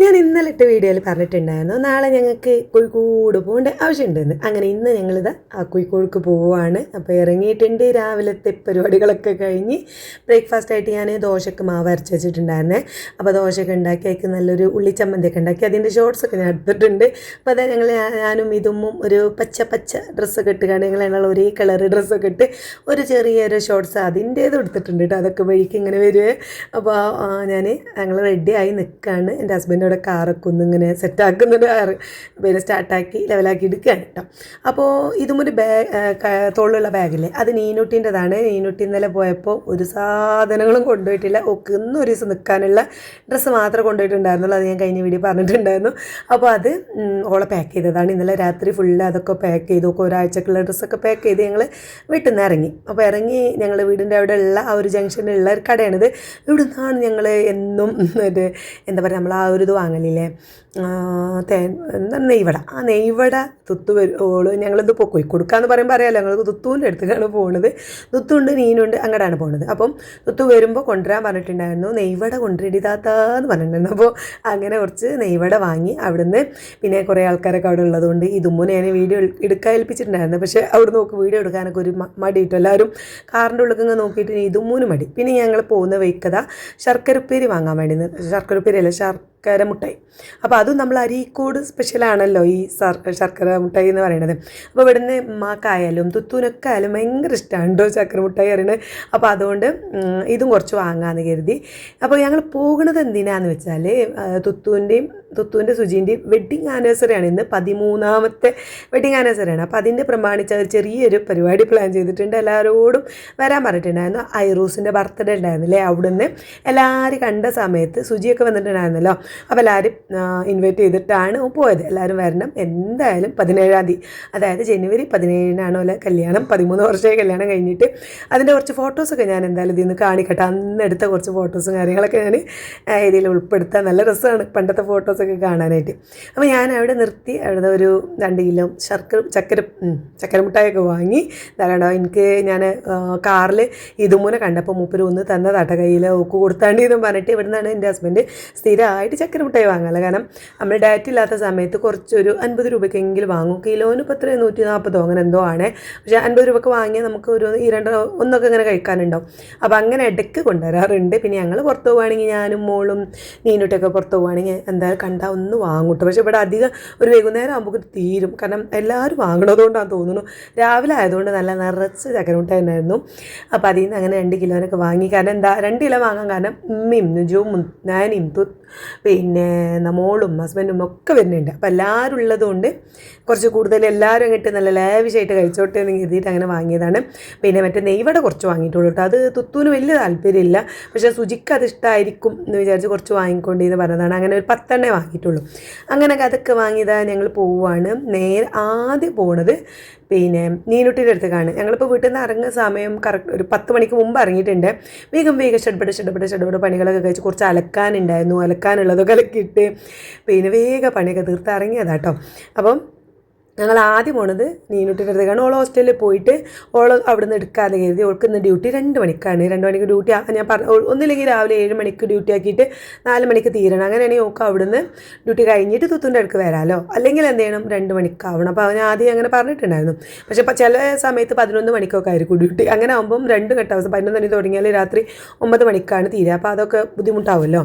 ഞാൻ ഇന്നലെ ഇട്ട വീഡിയോയിൽ പറഞ്ഞിട്ടുണ്ടായിരുന്നു നാളെ ഞങ്ങൾക്ക് കോഴിക്കോട് പോകേണ്ട ആവശ്യമുണ്ടെന്ന്. അങ്ങനെ ഇന്ന് ഞങ്ങളിതാ ആ കോഴിക്കോടുക്ക് പോവുകയാണ്. അപ്പോൾ ഇറങ്ങിയിട്ടുണ്ട്. രാവിലത്തെ പരിപാടികളൊക്കെ കഴിഞ്ഞ് ബ്രേക്ക്ഫാസ്റ്റായിട്ട് ഞാൻ ദോശക്ക് മാവ് അരച്ച് വെച്ചിട്ടുണ്ടായിരുന്നേ. അപ്പോൾ ദോശയൊക്കെ ഉണ്ടാക്കി അതിക്ക് നല്ലൊരു ഉള്ളിച്ചമ്മന്തിയൊക്കെ ഉണ്ടാക്കി അതിൻ്റെ ഷോർട്സൊക്കെ ഞാൻ എടുത്തിട്ടുണ്ട്. അപ്പോൾ അത് ഞാനും ഇതുമ്മും ഒരു പച്ച ഡ്രസ്സൊക്കെ ഇട്ടുകൊണ്ട് ഞങ്ങൾ ഒരേ കളർ ഡ്രസ്സൊക്കെ ഇട്ട് ഒരു ചെറിയൊരു ഷോർട്സ് അതിൻ്റേത് എടുത്തിട്ടുണ്ട് കേട്ടോ. അതൊക്കെ വഴിക്ക് ഇങ്ങനെ വരുവേ. അപ്പോൾ ഞങ്ങൾ റെഡിയായി നിൽക്കുകയാണ്. എൻ്റെ ഹസ്ബൻഡ് അവിടെ കാറൊക്കെ ഒന്നിങ്ങനെ സെറ്റാക്കുന്നുണ്ട്. പിന്നെ സ്റ്റാർട്ടാക്കി ലെവലാക്കി എടുക്കുകയാണ് കേട്ടോ. അപ്പോൾ ഇതും ഒരു തോളുള്ള ബാഗില്ലേ, അത് നീനുട്ടീൻ്റെതാണ്. നീനുട്ടി ഇന്നലെ പോയപ്പോൾ ഒരു സാധനങ്ങളും കൊണ്ടുപോയിട്ടില്ല. ഒക്കെ ഇന്നും ഒരു ദിവസം നിൽക്കാനുള്ള ഡ്രസ്സ് മാത്രമേ കൊണ്ടുപോയിട്ടുണ്ടായിരുന്നുള്ളൂ. അത് ഞാൻ കഴിഞ്ഞ വീഡിയോ പറഞ്ഞിട്ടുണ്ടായിരുന്നു. അപ്പോൾ അത് ഓളെ പാക്ക് ചെയ്തതാണ്. ഇന്നലെ രാത്രി ഫുള്ള് അതൊക്കെ പാക്ക് ചെയ്തു. ഒരാഴ്ചക്കുള്ള ഡ്രസ്സൊക്കെ പാക്ക് ചെയ്ത് ഞങ്ങൾ വീട്ടിൽ നിന്ന് ഇറങ്ങി. അപ്പോൾ ഇറങ്ങി ഞങ്ങൾ വീടിൻ്റെ അവിടെ ഉള്ള ആ ഒരു ജംഗ്ഷനിലുള്ള ഒരു കടയാണിത്. ഇവിടെ നിന്നാണ് ഞങ്ങൾ എന്നും എന്താ പറയുക, നമ്മൾ ആ ഒരു ഇത് വാങ്ങലില്ലേ, എന്താ നെയ്വട. ആ നെയ്വട തുത്തു വരുവോളൂ. ഞങ്ങളിത് പോയി കൊടുക്കാമെന്ന് പറയുമ്പോൾ അറിയാമല്ലോ, ഞങ്ങൾ തുത്തുവിൻ്റെ അടുത്തേക്കാണ് പോകുന്നത്. തുത്തുണ്ട് നീനുണ്ട് അങ്ങോട്ടാണ് പോകുന്നത്. അപ്പം തുത്തു വരുമ്പോൾ കൊണ്ടുവരാൻ പറഞ്ഞിട്ടുണ്ടായിരുന്നു. നെയ്വട കൊണ്ടുവരിതാത്താന്ന് പറഞ്ഞിട്ടുണ്ടായിരുന്നു. അപ്പോൾ അങ്ങനെ കുറച്ച് നെയ്വട വാങ്ങി അവിടുന്ന്. പിന്നെ കുറേ ആൾക്കാരൊക്കെ അവിടെ ഉള്ളതുകൊണ്ട് ഇതുമ്പോൾ ഞാൻ വീഡിയോ എടുക്കാൻ ഏൽപ്പിച്ചിട്ടുണ്ടായിരുന്നു. പക്ഷേ അവിടെ നോക്കി വീഡിയോ എടുക്കാനൊക്കെ ഒരു മടി കിട്ടും. എല്ലാവരും കാറിൻ്റെ ഉള്ളിൽ നോക്കിയിട്ട് ഇതുമ്മൂന്ന് മടി. പിന്നെ ഞങ്ങൾ പോകുന്ന വയ്ക്കത ശർക്കരപ്പേരി വാങ്ങാൻ വേണ്ടി. ശർക്കരപ്പേരി അല്ല, ശർക്കര മുട്ടായി. അപ്പോൾ അതും നമ്മൾ അരീക്കോട് സ്പെഷ്യലാണല്ലോ ഈ ശർക്കര മുട്ടായി എന്ന് പറയുന്നത്. അപ്പോൾ ഇവിടുന്ന് ഉമ്മാക്കായാലും തുത്തൂനൊക്കെ ആയാലും ഭയങ്കര ഇഷ്ടമാണ് കേട്ടോ ശർക്കര മുട്ടായി പറയുന്നത്. അപ്പോൾ അതുകൊണ്ട് ഇതും കുറച്ച് വാങ്ങാമെന്ന് കരുതി. അപ്പോൾ ഞങ്ങൾ പോകുന്നത് എന്തിനാന്ന് വെച്ചാൽ തുത്തുവിൻ്റെ സുജീൻ്റെയും വെഡ്ഡിങ് ആനിവേഴ്സറിയാണ്. ഇന്ന് 13ാമത്തെ വെഡ്ഡിങ് ആനിവേഴ്സറിയാണ്. അപ്പോൾ അതിൻ്റെ പ്രമാണിച്ച് ഒരു ചെറിയൊരു പരിപാടി പ്ലാൻ ചെയ്തിട്ടുണ്ട്. എല്ലാവരോടും വരാൻ പറഞ്ഞിട്ടുണ്ടായിരുന്നു. ഐറൂസിൻ്റെ ബർത്ത്ഡേ ഉണ്ടായിരുന്നില്ലേ, അവിടുന്ന് എല്ലാവരും കണ്ട സമയത്ത് സുജിയൊക്കെ വന്നിട്ടുണ്ടായിരുന്നല്ലോ. അപ്പോൾ എല്ലാവരും ഇൻവൈറ്റ് ചെയ്തിട്ടാണ് പോയത്. എല്ലാവരും വരണം എന്തായാലും 17ാം തീയതി, അതായത് ജനുവരി 17-നാണോ അല്ലെ കല്യാണം. 13 വർഷമായി കല്യാണം കഴിഞ്ഞിട്ട്. അതിൻ്റെ കുറച്ച് ഫോട്ടോസൊക്കെ ഞാൻ എന്തായാലും ഇതിൽ നിന്ന് കാണിക്കട്ടെ. അന്ന് എടുത്ത കുറച്ച് ഫോട്ടോസും കാര്യങ്ങളൊക്കെ ഞാൻ ഇതിൽ ഉൾപ്പെടുത്താൻ. നല്ല രസമാണ് പണ്ടത്തെ ഫോട്ടോസൊക്കെ കാണാനായിട്ട്. അപ്പോൾ ഞാൻ അവിടെ നിർത്തി. അവിടെ ഒരു 2 കിലോ ചക്കര മുട്ടായൊക്കെ വാങ്ങി. ഇതാകണ്ടോ, എനിക്ക് ഞാൻ കാറിൽ ഇതുമൂനെ കണ്ടപ്പോൾ മൂപ്പര് ഒന്ന് തന്നതാട്ട കയ്യിൽ ഓക്ക് കൊടുത്താണ്ടി എന്നും പറഞ്ഞിട്ട്. ഇവിടെ നിന്നാണ് എൻ്റെ ഹസ്ബൻഡ് സ്ഥിരമായിട്ട് ചക്കര മുട്ടായി വാങ്ങാമല്ലോ. കാരണം നമ്മൾ ഡയറ്റ് ഇല്ലാത്ത സമയത്ത് കുറച്ചൊരു 50 രൂപയ്ക്കെങ്കിലും വാങ്ങും. കിലോന് ഇപ്പോൾ 140 അങ്ങനെ എന്തോ ആണ്. പക്ഷേ 50 രൂപയ്ക്ക് വാങ്ങിയാൽ നമുക്ക് ഒരു 2-1 ഇങ്ങനെ കഴിക്കാനുണ്ടാവും. അപ്പോൾ അങ്ങനെ ഇടയ്ക്ക് കൊണ്ടുവരാറുണ്ട്. പിന്നെ ഞങ്ങൾ പുറത്ത് പോവുകയാണെങ്കിൽ ഞാനും മോളും നീനുട്ടൊക്കെ പുറത്ത് പോവുകയാണെങ്കിൽ എന്തായാലും കണ്ടാൽ ഒന്ന് വാങ്ങൂട്ടോ. പക്ഷേ ഇവിടെ അധികം ഒരു വൈകുന്നേരം ആകുമ്പോൾ തീരും. കാരണം എല്ലാവരും വാങ്ങണതുകൊണ്ടാണ് തോന്നുന്നു. രാവിലെ ആയതുകൊണ്ട് നല്ല നിറച്ച് ചക്കര മുട്ടായി ഉണ്ടായിരുന്നു. അപ്പോൾ അതിൽ നിന്ന് അങ്ങനെ 2 കിലോനൊക്കെ വാങ്ങി. കാരണം എന്താ 2 കിലോ വാങ്ങാൻ കാരണം ഉമ്മയും നുജുവും നാനിയും പിന്നെ മോളും ഹസ്ബൻഡും ഒക്കെ വരുന്നുണ്ട്. അപ്പോൾ എല്ലാവരും ഉള്ളതുകൊണ്ട് കുറച്ച് കൂടുതൽ എല്ലാവരും അങ്ങോട്ട് നല്ല ലാവിഷായിട്ട് കഴിച്ചോട്ടെ എന്ന് കരുതിയിട്ട് അങ്ങനെ വാങ്ങിയതാണ്. പിന്നെ മറ്റേ നെയ്വട കുറച്ച് വാങ്ങിയിട്ടുള്ളൂ കേട്ടോ. അത് തുത്തൂന് വലിയ താല്പര്യമില്ല, പക്ഷേ സുജിക്ക് അത് ഇഷ്ടമായിരിക്കും എന്ന് വിചാരിച്ച് കുറച്ച് വാങ്ങിക്കൊണ്ടിന്ന് പറഞ്ഞതാണ്. അങ്ങനെ ഒരു 10 വാങ്ങിയിട്ടുള്ളൂ. അങ്ങനെ അതൊക്കെ വാങ്ങിയതാണ്. ഞങ്ങൾ പോവുകയാണ്. നേരെ ആദ്യം പോണത് പിന്നെ നീനുട്ടിൻ്റെ അടുത്തേക്കാണ്. ഞങ്ങളിപ്പോൾ വീട്ടിൽ നിന്ന് ഇറങ്ങുന്ന സമയം കറക്റ്റ് ഒരു 10 മണിക്ക് മുമ്പ് ഇറങ്ങിയിട്ടുണ്ട്. വേഗം ഷഡ്പട പണികളൊക്കെ കഴിച്ച് കുറച്ച് അലക്കാനുണ്ടായിരുന്നു. അലക്കാനുള്ളതൊക്കെ അലക്കിയിട്ട് പിന്നെ വേഗം പണിയൊക്കെ തീർത്ത് ഇറങ്ങിയതാട്ടോ. അപ്പം ഞങ്ങൾ ആദ്യം പോണത് നീനുട്ടിൻ്റെ അടുത്തേക്കാണ്. ഓൾ ഹോസ്റ്റലിൽ പോയിട്ട് ഓൾ അവിടെ നിന്ന് എടുക്കാതെ കരുതി. ഓൾക്ക് ഇന്ന് ഡ്യൂട്ടി 2 മണിക്കാണ്. 2 മണിക്ക് ഡ്യൂട്ടി ഞാൻ ഒന്നില്ലെങ്കിൽ രാവിലെ 7 മണിക്ക് ഡ്യൂട്ടി ആക്കിയിട്ട് 4 മണിക്ക് തീരണം. അങ്ങനെയാണെങ്കിൽ ഓൾക്ക് അവിടുന്ന് ഡ്യൂട്ടി കഴിഞ്ഞിട്ട് തുത്തുൻ്റെ അടുക്ക് വരാമല്ലോ. അല്ലെങ്കിൽ എന്ത് ചെയ്യണം, 2 മണിക്കാവണം. അപ്പോൾ അവൻ ആദ്യം അങ്ങനെ പറഞ്ഞിട്ടുണ്ടായിരുന്നു. പക്ഷേ ചില സമയത്ത് 11 മണിക്കൊക്കെ ആയിരിക്കും ഡ്യൂട്ടി. അങ്ങനെ ആകുമ്പം 2 ഘട്ടം 11 മണി തുടങ്ങിയാൽ രാത്രി 9 മണിക്കാണ് തീരുക. അപ്പോൾ അതൊക്കെ ബുദ്ധിമുട്ടാവുമല്ലോ.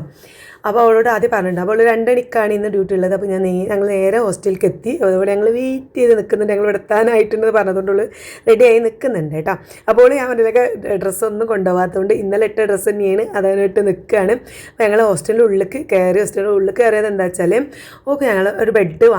അപ്പോൾ അവളോട് ആദ്യം പറഞ്ഞിട്ടുണ്ട്. അപ്പോൾ 2 മണിക്കാണ് ഇന്ന് ഡ്യൂട്ടി ഉള്ളത്. അപ്പോൾ ഞങ്ങൾ നേരെ ഹോസ്റ്റലിലേക്ക് എത്തി. അതുപോലെ ഞങ്ങൾ വെയിറ്റ് ചെയ്ത് നിൽക്കുന്നുണ്ട്. ഞങ്ങൾ ഇവിടെ എത്താനായിട്ടുണ്ടെന്ന് പറഞ്ഞതുകൊണ്ടുള്ള റെഡിയായി നിൽക്കുന്നുണ്ട് കേട്ടോ. അപ്പോൾ ഞാൻ പറഞ്ഞതൊക്കെ ഡ്രസ്സൊന്നും കൊണ്ടുപോകാത്തതുകൊണ്ട് ഇന്നലെ ഇട്ട ഡ്രസ്സ് തന്നെയാണ് അതിനായിട്ട് നിൽക്കുകയാണ്. അപ്പോൾ ഞങ്ങൾ ഹോസ്റ്റലിൻ്റെ ഉള്ളിലേക്ക് കയറി. ഹോസ്റ്റലിൻ്റെ ഉള്ളിൽ കയറിയത് എന്താ വെച്ചാൽ ഓക്കെ ഞങ്ങൾ ഒരു ബെഡ്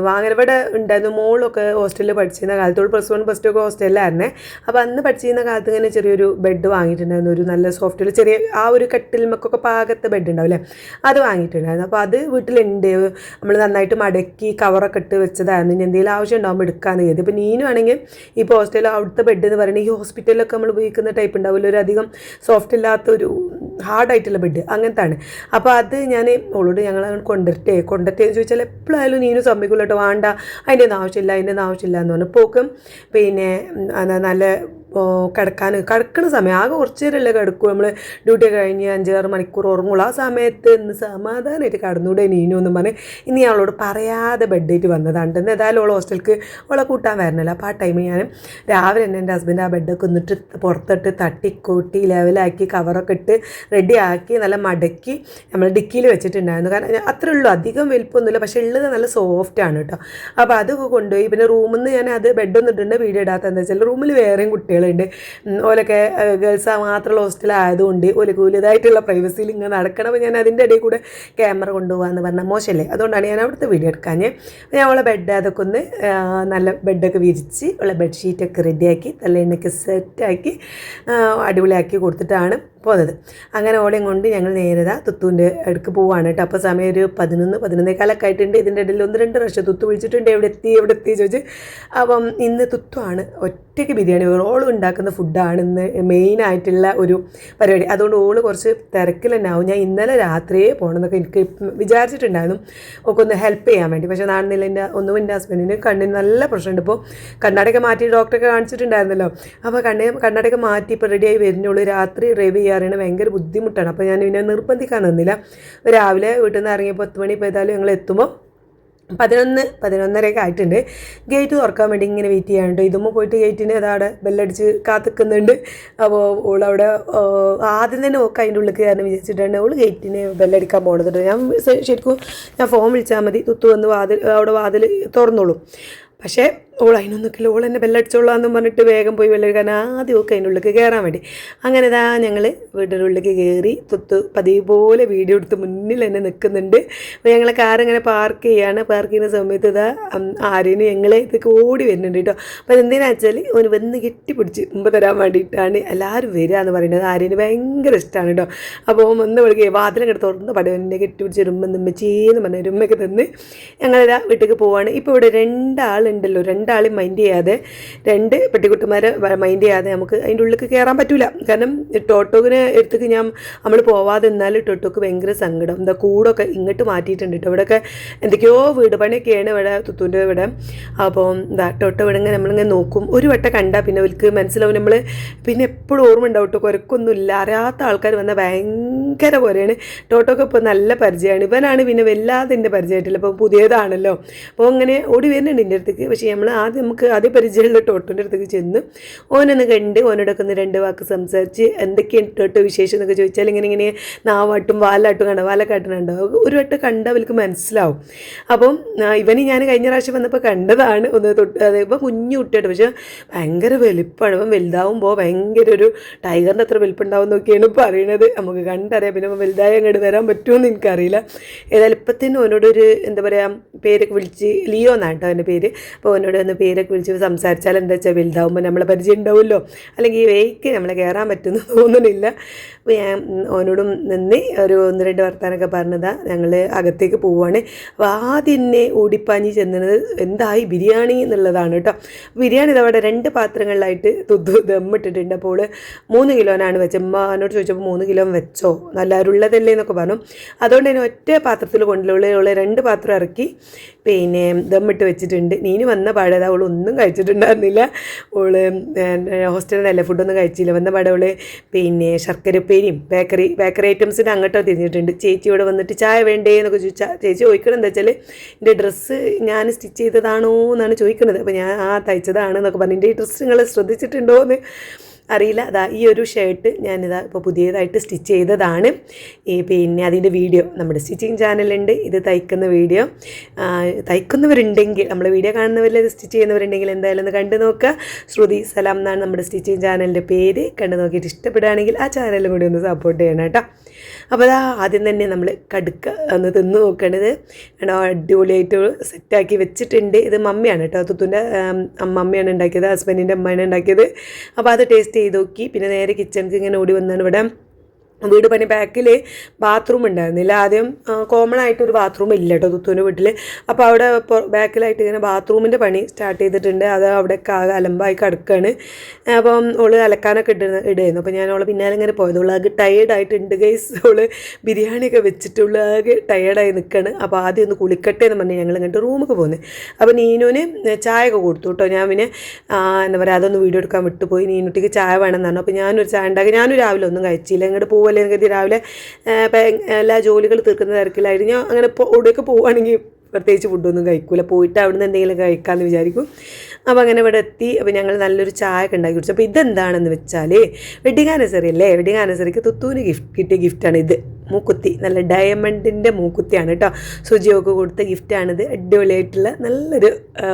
വാങ്ങൽ ഇവിടെ ഉണ്ടായിരുന്നു. മോളൊക്കെ ഹോസ്റ്റലിൽ പഠിച്ചിരുന്ന കാലത്തോട് +1 +2 ഒക്കെ ഹോസ്റ്റലിലായിരുന്നേ. അപ്പോൾ അന്ന് പഠിച്ചിരുന്ന കാലത്ത് ഇങ്ങനെ ചെറിയൊരു ബെഡ് വാങ്ങിയിട്ടുണ്ടായിരുന്നു. ഒരു നല്ല സോഫ്റ്റിൽ ചെറിയ ആ ഒരു കട്ടിൽമൊക്കെ പാകത്തെ ബെഡ് ഉണ്ടാവില്ലേ, അത് വാങ്ങിയിട്ടുണ്ടായിരുന്നു. അപ്പോൾ അത് വീട്ടിലുണ്ട്. നമ്മൾ നന്നായിട്ട് മടക്കി കവറൊക്കെ ഇട്ട് വെച്ചതായിരുന്നു. ഇനി എന്തെങ്കിലും ആവശ്യം ഉണ്ടാകുമ്പോൾ എടുക്കാമെന്ന് കരുതി. ഇപ്പോൾ നീനും ആണെങ്കിൽ ഇപ്പോൾ ഹോസ്റ്റലിൽ അവിടുത്തെ ബെഡ് എന്ന് പറയുന്നത് ഈ ഹോസ്പിറ്റലിലൊക്കെ നമ്മൾ ഉപയോഗിക്കുന്ന ടൈപ്പ് ഉണ്ടാവില്ല, ഒരു അധികം സോഫ്റ്റ് ഇല്ലാത്തൊരു ഹാർഡായിട്ടുള്ള ബെഡ് അങ്ങനത്താണ്. അപ്പോൾ അത് ഞാൻ ഓളോട് ഞങ്ങൾ കൊണ്ടിട്ടേ എന്ന് ചോദിച്ചാൽ എപ്പോഴായാലും നീനും സമ്മതിക്കില്ല കേട്ടോ. വേണ്ട, അതിൻ്റെ ഒന്നും ആവശ്യമില്ല എന്ന് പറഞ്ഞു. പോക്കും പിന്നെ നല്ല കിടക്കുന്ന സമയം ആകെ കുറച്ച് നേരമല്ലേ കിടക്കും. നമ്മൾ ഡ്യൂട്ടി കഴിഞ്ഞ് 5-6 മണിക്കൂർ ഉറങ്ങുള്ളൂ. ആ സമയത്ത് ഇന്ന് സമാധാനമായിട്ട് കടന്നൂടെ നീനു എന്നും പറഞ്ഞ് ഇനി അവളോട് പറയാതെ ബെഡായിട്ട് വന്നതാണ്. ഇന്ന് ഏതായാലും അവൾ ഹോസ്റ്റലിലേക്ക് അവളെ കൂട്ടാൻ വരണല്ലോ. അപ്പോൾ ആ ടൈമിൽ ഞാൻ രാവിലെ തന്നെ എൻ്റെ ഹസ്ബൻഡ് ആ ബെഡൊക്കെ ഒന്നിട്ട് പുറത്തിട്ട് തട്ടിക്കൂട്ടി ലെവലാക്കി കവറൊക്കെ ഇട്ട് റെഡിയാക്കി നല്ല മടക്കി നമ്മൾ ഡിക്കിയിൽ വെച്ചിട്ടുണ്ടായിരുന്നു. കാരണം അത്രേ ഉള്ളൂ, അധികം വലിപ്പമൊന്നുമില്ല, പക്ഷേ ഉള്ളത് നല്ല സോഫ്റ്റാണ് കേട്ടോ. അപ്പോൾ അതൊക്കെ കൊണ്ടുപോയി. പിന്നെ റൂമിൽ നിന്ന് ഞാൻ അത് ബെഡൊന്നും ഇട്ടുണ്ട് വീഡിയോ ഇടാത്ത എന്താ വെച്ചാൽ റൂമിൽ വേറെയും കുട്ടികളുണ്ട്. ഓലൊക്കെ ഗേൾസ് മാത്രമുള്ള ഹോസ്റ്റലായതുകൊണ്ട് ഓലൊക്കെ വലുതായിട്ടുള്ള പ്രൈവസിയിൽ ഇങ്ങനെ നടക്കണം. അപ്പോൾ ഞാൻ അതിൻ്റെ ഇടയിൽ കൂടെ ക്യാമറ കൊണ്ടുപോകാമെന്ന് പറഞ്ഞാൽ മോശമല്ലേ, അതുകൊണ്ടാണ് ഞാൻ അവിടുത്തെ വീഡിയോ എടുക്കാൻ. ഞാൻ അവളെ ബെഡ് അതൊക്കെ ഒന്ന് നല്ല ബെഡൊക്കെ വിരിച്ച് അവളെ ബെഡ്ഷീറ്റൊക്കെ റെഡിയാക്കി തലേണ്ണൊക്കെ സെറ്റാക്കി അടിപൊളിയാക്കി കൊടുത്തിട്ടാണ് പോകുന്നത്. അങ്ങനെ ഓളെയും കൊണ്ട് ഞങ്ങൾ നേരെ തുത്തുവിൻ്റെ അടുക്ക് പോവാണ് കേട്ടോ. അപ്പോൾ സമയം ഒരു 11-11:15 ആയിട്ടുണ്ട്. ഇതിൻ്റെ ഇടയിൽ 1-2 പ്രാവശ്യം തുത്തു വിളിച്ചിട്ടുണ്ട്, എവിടെ എത്തി ചോദിച്ച്. അപ്പം ഇന്ന് തുത്തുവാണ് ഒറ്റയ്ക്ക് ബിരിയാണി, ഓൾ ഉണ്ടാക്കുന്ന ഫുഡാണ് ഇന്ന് മെയിനായിട്ടുള്ള ഒരു പരിപാടി. അതുകൊണ്ട് ഓൾ കുറച്ച് തിരക്കിൽ തന്നെ ആവും. ഞാൻ ഇന്നലെ രാത്രിയേ പോകണമെന്നൊക്കെ എനിക്ക് വിചാരിച്ചിട്ടുണ്ടായിരുന്നു ഒക്കെ ഒന്ന് ഹെൽപ്പ് ചെയ്യാൻ വേണ്ടി. പക്ഷേ നാളെ എൻ്റെ ഹസ്ബൻഡിന് കണ്ണിന് നല്ല പ്രശ്നമുണ്ട്. ഇപ്പോൾ കണ്ണടയൊക്കെ മാറ്റി ഡോക്ടറൊക്കെ കാണിച്ചിട്ടുണ്ടായിരുന്നല്ലോ. അപ്പോൾ കണ്ണടയൊക്കെ മാറ്റി ഇപ്പോൾ റെഡിയായി വരുന്നുള്ളൂ. രാത്രി ഡ്രൈവ് ചെയ്യാറാണ് ഭയങ്കര ബുദ്ധിമുട്ടാണ്. അപ്പോൾ ഞാൻ പിന്നെ നിർബന്ധിക്കാൻ നിന്നില്ല. രാവിലെ വീട്ടിൽ നിന്ന് ഇറങ്ങിയപ്പോൾ 10 മണി പോയതാലും ഞങ്ങൾ എത്തുമ്പോൾ 11-11:30 ആയിട്ടുണ്ട്. ഗേറ്റ് തുറക്കാൻ വേണ്ടി ഇങ്ങനെ വെയിറ്റ് ചെയ്യാനുണ്ട്. ഇതുമ്പോൾ പോയിട്ട് ഗേറ്റിന് അതവിടെ ബെല്ലടിച്ച് കാത്തിക്കുന്നുണ്ട്. അപ്പോൾ ഓളവിടെ ആദ്യം തന്നെ ഓക്കെ അതിൻ്റെ ഉള്ളിൽ കയറാൻ വിചാരിച്ചിട്ടാണ് ഓൾ ഗേറ്റിന് ബെല്ലടിക്കാൻ പോകുന്നത്. ഞാൻ ഫോൺ വിളിച്ചാൽ മതി, തുത്തു വന്ന് അവിടെ വാതിൽ തുറന്നോളും. പക്ഷേ ഓൾ അതിനൊന്നിക്കില്ല, ഓൾ എന്നെ ബെല്ലടിച്ചോളാമെന്നും പറഞ്ഞിട്ട് വേഗം പോയി ബെല്ലടിക്കാൻ ആദ്യം ഒക്കെ അതിൻ്റെ ഉള്ളിലേക്ക് കയറാൻ വേണ്ടി. അങ്ങനെ ഇതാ ഞങ്ങൾ വീടിൻ്റെ ഉള്ളിലേക്ക് കയറി തുത്ത് പതിവ് പോലെ വീഡിയോ എടുത്ത് മുന്നിൽ തന്നെ നിൽക്കുന്നുണ്ട്. അപ്പോൾ ഞങ്ങൾ കാറിങ്ങനെ പാർക്ക് ചെയ്യാണ്. പാർക്ക് ചെയ്യുന്ന സമയത്ത് ഇതാ ആര്യന് ഞങ്ങളെ ഇതൊക്കെ ഓടി വരുന്നുണ്ട് കേട്ടോ. അപ്പോൾ അതെന്തിനാ വെച്ചാൽ ഓന് വന്ന് കെട്ടിപ്പിടിച്ച് മുമ്പ് തരാൻ വേണ്ടിയിട്ടാണ് എല്ലാവരും വരിക എന്ന് പറയുന്നത്. ആര്യന് ഭയങ്കര ഇഷ്ടമാണ് കേട്ടോ. അപ്പോൾ വന്ന് വിളിക്കുക വാതിലൊക്കെ തുറന്ന് പടവനെ കെട്ടിപ്പിടിച്ച് ഉമ്മച്ചേന്ന് പറഞ്ഞ ഉമ്മയൊക്കെ തന്ന് ഞങ്ങളിതാ വീട്ടിലേക്ക് പോവാണ്. ഇപ്പോൾ ഇവിടെ 2 ആളുണ്ടല്ലോ, 2 ആളും മൈൻഡ് ചെയ്യാതെ, 2 പെട്ടിക്കുട്ടിമാരെ മൈൻഡ് ചെയ്യാതെ നമുക്ക് അതിൻ്റെ ഉള്ളിലേക്ക് കയറാൻ പറ്റില്ല. കാരണം ടോട്ടോക്കിനെ എടുത്തേക്ക് നമ്മൾ പോവാതെ നിന്നാൽ ടോട്ടോക്ക് ഭയങ്കര സങ്കടം. എന്താ കൂടൊക്കെ ഇങ്ങോട്ട് മാറ്റിയിട്ടുണ്ട് കേട്ടോ. ഇവിടെയൊക്കെ എന്തൊക്കെയോ വീട് പണിയൊക്കെയാണ് ഇവിടെ തുത്തുൻ്റെ ഇവിടെ. അപ്പോൾ എന്താ ടോട്ടോ ഇവിടെ ഇങ്ങനെ നമ്മളിങ്ങനെ നോക്കും. ഒരു വട്ടം കണ്ടാൽ പിന്നെ അവർക്ക് മനസ്സിലാവും. നമ്മൾ പിന്നെ എപ്പോഴും ഓർമ്മ ഉണ്ടാവും കേട്ടോ. കുരക്കൊന്നുമില്ല, അറിയാത്ത ആൾക്കാർ വന്നാൽ ഭയങ്കര പോലെയാണ്. ടോട്ടോക്ക് ഇപ്പോൾ നല്ല പരിചയമാണ്. ഇവനാണ് പിന്നെ വല്ലാതെ എൻ്റെ പരിചയമായിട്ടില്ല, ഇപ്പോൾ പുതിയതാണല്ലോ. അപ്പോൾ അങ്ങനെ ഓടി വരുന്നുണ്ട് എൻ്റെ അടുത്തേക്ക്. പക്ഷേ നമുക്ക് ആദ്യം പരിചയമുള്ള ടോട്ടോൻ്റെ അടുത്തേക്ക് ചെന്ന് ഓനൊന്ന് കണ്ട് ഓനോടൊക്കെ ഒന്ന് 2 വാക്ക് സംസാരിച്ച് എന്തൊക്കെയാണ് ടോട്ടോ വിശേഷം എന്നൊക്കെ ചോദിച്ചാൽ ഇങ്ങനെ നാവാട്ടും വാലാട്ടും വാലക്കാട്ടുന്നുണ്ടോ ഒരു വട്ടം കണ്ടാൽ അവർക്ക് മനസ്സിലാവും. അപ്പം ഇവന് ഞാൻ കഴിഞ്ഞ പ്രാവശ്യം വന്നപ്പോൾ കണ്ടതാണ് ഒന്ന് ഇപ്പം കുഞ്ഞു കുട്ടിയായിട്ട്, പക്ഷേ ഭയങ്കര വലിപ്പമാണ്. ഇപ്പം വലുതാവുമ്പോൾ ഭയങ്കര ഒരു ടൈഗറിൻ്റെ അത്ര വലിപ്പുണ്ടാവും എന്നൊക്കെയാണ് പറയണത്. നമുക്ക് കണ്ടറിയാം. പിന്നെ വലുതായി അങ്ങോട്ട് വരാൻ പറ്റുമെന്ന് എനിക്കറിയില്ല. ഏതായാലും ഇപ്പത്തിന് ഓനോടൊരു എന്താ പറയുക പേരൊക്കെ വിളിച്ച് ലിയോ എന്നാണ് കേട്ടോ അവൻ്റെ പേര്. അപ്പോൾ ഓനോട് ഒന്ന് പേരൊക്കെ വിളിച്ച് സംസാരിച്ചാൽ എന്താ വെച്ചാൽ വലുതാവുമ്പോൾ നമ്മളെ പരിചയം ഉണ്ടാവുമല്ലോ, അല്ലെങ്കിൽ ഈ വേയ്ക്ക് നമ്മളെ കയറാൻ പറ്റുമെന്ന് തോന്നുന്നില്ല. അപ്പോൾ ഞാൻ ഓനോടും നിന്ന് ഒരു 1-2 വർത്താനൊക്കെ പറഞ്ഞതാ ഞങ്ങൾ അകത്തേക്ക് പോവുകയാണ്. അപ്പോൾ ആദ്യം എന്നെ ഓടിപ്പാഞ്ഞ് ചെന്നത് എന്തായി ബിരിയാണി എന്നുള്ളതാണ് കേട്ടോ. ബിരിയാണി ഇതവിടെ 2 പാത്രങ്ങളിലായിട്ട് ദമ്മിട്ടിട്ടുണ്ട്. അപ്പോൾ 3 കിലോനാണ് വെച്ചത്. എന്നോട് ചോദിച്ചപ്പോൾ 3 കിലോ വെച്ചോ, നല്ല അരുള്ളതല്ലേ എന്നൊക്കെ പറഞ്ഞു. അതുകൊണ്ട് തന്നെ ഒറ്റ പാത്രത്തിൽ കൊണ്ടുള്ള 2 പാത്രം ഇറക്കി പിന്നെ ദമ്മിട്ട് വെച്ചിട്ടുണ്ട്. നീന് വന്ന പാടേതാ അവൾ ഒന്നും കഴിച്ചിട്ടുണ്ടായിരുന്നില്ല. ഓള് ഹോസ്റ്റലിലല്ലേ ഫുഡൊന്നും കഴിച്ചില്ല. വന്ന പാടെ അവൾ പിന്നെ ശർക്കര ഉപ്പേരിയും ബേക്കറി ഐറ്റംസിൻ്റെ അങ്ങോട്ടോ തിരിഞ്ഞിട്ടുണ്ട്. ചേച്ചിയോടെ വന്നിട്ട് ചായ വേണ്ടേ എന്നൊക്കെ ചോദിച്ചാൽ ചേച്ചി ചോദിക്കണം എന്താ വെച്ചാൽ എൻ്റെ ഡ്രസ്സ് ഞാൻ സ്റ്റിച്ച് ചെയ്തതാണോ എന്നാണ് ചോദിക്കുന്നത്. അപ്പോൾ ഞാൻ തയ്ച്ചതാണെന്നൊക്കെ പറഞ്ഞു. എൻ്റെ ഈ ഡ്രസ്സ് നിങ്ങൾ ശ്രദ്ധിച്ചിട്ടുണ്ടോ എന്ന് അറിയില്ല. അതാ ഈ ഒരു ഷർട്ട് ഞാനിതാ ഇപ്പോൾ പുതിയതായിട്ട് സ്റ്റിച്ച് ചെയ്തതാണ്. പിന്നെ അതിൻ്റെ വീഡിയോ നമ്മുടെ സ്റ്റിച്ചിങ് ചാനലുണ്ട്. ഇത് തയ്ക്കുന്ന വീഡിയോ തയ്ക്കുന്നവരുണ്ടെങ്കിൽ നമ്മൾ വീഡിയോ കാണുന്നവരിൽ ഇത് സ്റ്റിച്ച് ചെയ്യുന്നവരുണ്ടെങ്കിൽ എന്തായാലും ഒന്ന് കണ്ടു നോക്കുക. ശ്രുതി സലാം എന്നാണ് നമ്മുടെ സ്റ്റിച്ചിങ് ചാനലിൻ്റെ പേര്. കണ്ടു നോക്കിയിട്ട് ഇഷ്ടപ്പെടുകയാണെങ്കിൽ ആ ചാനലും കൂടി ഒന്ന് സപ്പോർട്ട് ചെയ്യണം കേട്ടോ. അപ്പോൾ അതാ ആദ്യം തന്നെ നമ്മൾ കടുക്ക ഒന്ന് തിന്ന് നോക്കണത് ആണോ, അടിപൊളിയായിട്ട് സെറ്റാക്കി വെച്ചിട്ടുണ്ട്. ഇത് മമ്മിയാണ് കേട്ടോ, തുത്തുൻ്റെ മമ്മിയാണ് ഉണ്ടാക്കിയത്, ഹസ്ബൻഡിൻ്റെ അമ്മയാണ് ഉണ്ടാക്കിയത്. അപ്പോൾ അത് ടേസ്റ്റ് ചെയ്ത് നോക്കി. പിന്നെ നേരെ കിച്ചണിക്ക് ഇങ്ങനെ ഓടി വന്നാണ് ഇവിടെ വീട് പണി ബാക്കിൽ ബാത്റൂം ഉണ്ടായിരുന്നില്ല. ആദ്യം കോമൺ ആയിട്ടൊരു ബാത്റൂം ഇല്ല കേട്ടോ തുത്തുവിൻ്റെ വീട്ടിൽ. അപ്പോൾ അവിടെ ബാക്കിലായിട്ട് ഇങ്ങനെ ബാത്റൂമിൻ്റെ പണി സ്റ്റാർട്ട് ചെയ്തിട്ടുണ്ട്. അത് അവിടെ അലമ്പായി കിടക്കുകയാണ്. അപ്പം ഓള് അലക്കാനൊക്കെ ഇടുമായിരുന്നു. അപ്പോൾ ഞാൻ ഓളെ പിന്നാലെ ഇങ്ങനെ പോയത്. ആകെ ടയേർഡായിട്ടുണ്ട് ഗൈസ്. ഓള് ബിരിയാണിയൊക്കെ വെച്ചിട്ടുള്ള ആകെ ടയേർഡായി നിൽക്കുകയാണ്. അപ്പോൾ ആദ്യം ഒന്ന് കുളിക്കട്ടെ എന്ന് പറഞ്ഞ് ഞങ്ങൾ ഇങ്ങോട്ട് റൂമൊക്കെ പോകുന്നത്. അപ്പോൾ നീനുവിന് ചായ ഒക്കെ കൊടുത്തു കേട്ടോ. ഞാൻ പിന്നെ എന്താ പറയുക അതൊന്ന് വീഡിയോ എടുക്കാൻ വിട്ടുപോയി. നീനുട്ടിക്ക് ചായ വേണമെന്ന് പറഞ്ഞു. അപ്പോൾ ഞാനൊരു ചായ ഉണ്ടാക്കി. ഞാനും രാവിലെ ഒന്നും കഴിച്ചില്ല. ഇങ്ങോട്ട് പോകുമല്ലേ കരുതി രാവിലെ എല്ലാ ജോലികൾ തീർക്കുന്ന തിരക്കിലായിട്ട് ഞാൻ അങ്ങനെ ഇവിടെയൊക്കെ പോവുകയാണെങ്കിൽ പ്രത്യേകിച്ച് ഫുഡൊന്നും കഴിക്കില്ല. പോയിട്ട് അവിടെ നിന്ന് എന്തെങ്കിലും കഴിക്കാമെന്ന് വിചാരിക്കും. അപ്പോൾ അങ്ങനെ ഇവിടെ എത്തി. അപ്പോൾ ഞങ്ങൾ നല്ലൊരു ചായ ഒക്കെ ഉണ്ടാക്കി കുടിച്ചു. അപ്പോൾ ഇതെന്താണെന്ന് വെച്ചാൽ വെഡിങ് ആനിവേഴ്സറി അല്ലേ, വെഡിങ് ആനിവേഴ്സറിക്ക് തുത്തൂന് കിട്ടിയ ഗിഫ്റ്റാണ് ഇത്. മൂക്കുത്തി, നല്ല ഡയമണ്ടിൻ്റെ മൂക്കുത്തിയാണ് കേട്ടോ. സുജിയൊക്കെ കൊടുത്ത ഗിഫ്റ്റാണിത്. അടിപൊളിയായിട്ടുള്ള നല്ലൊരു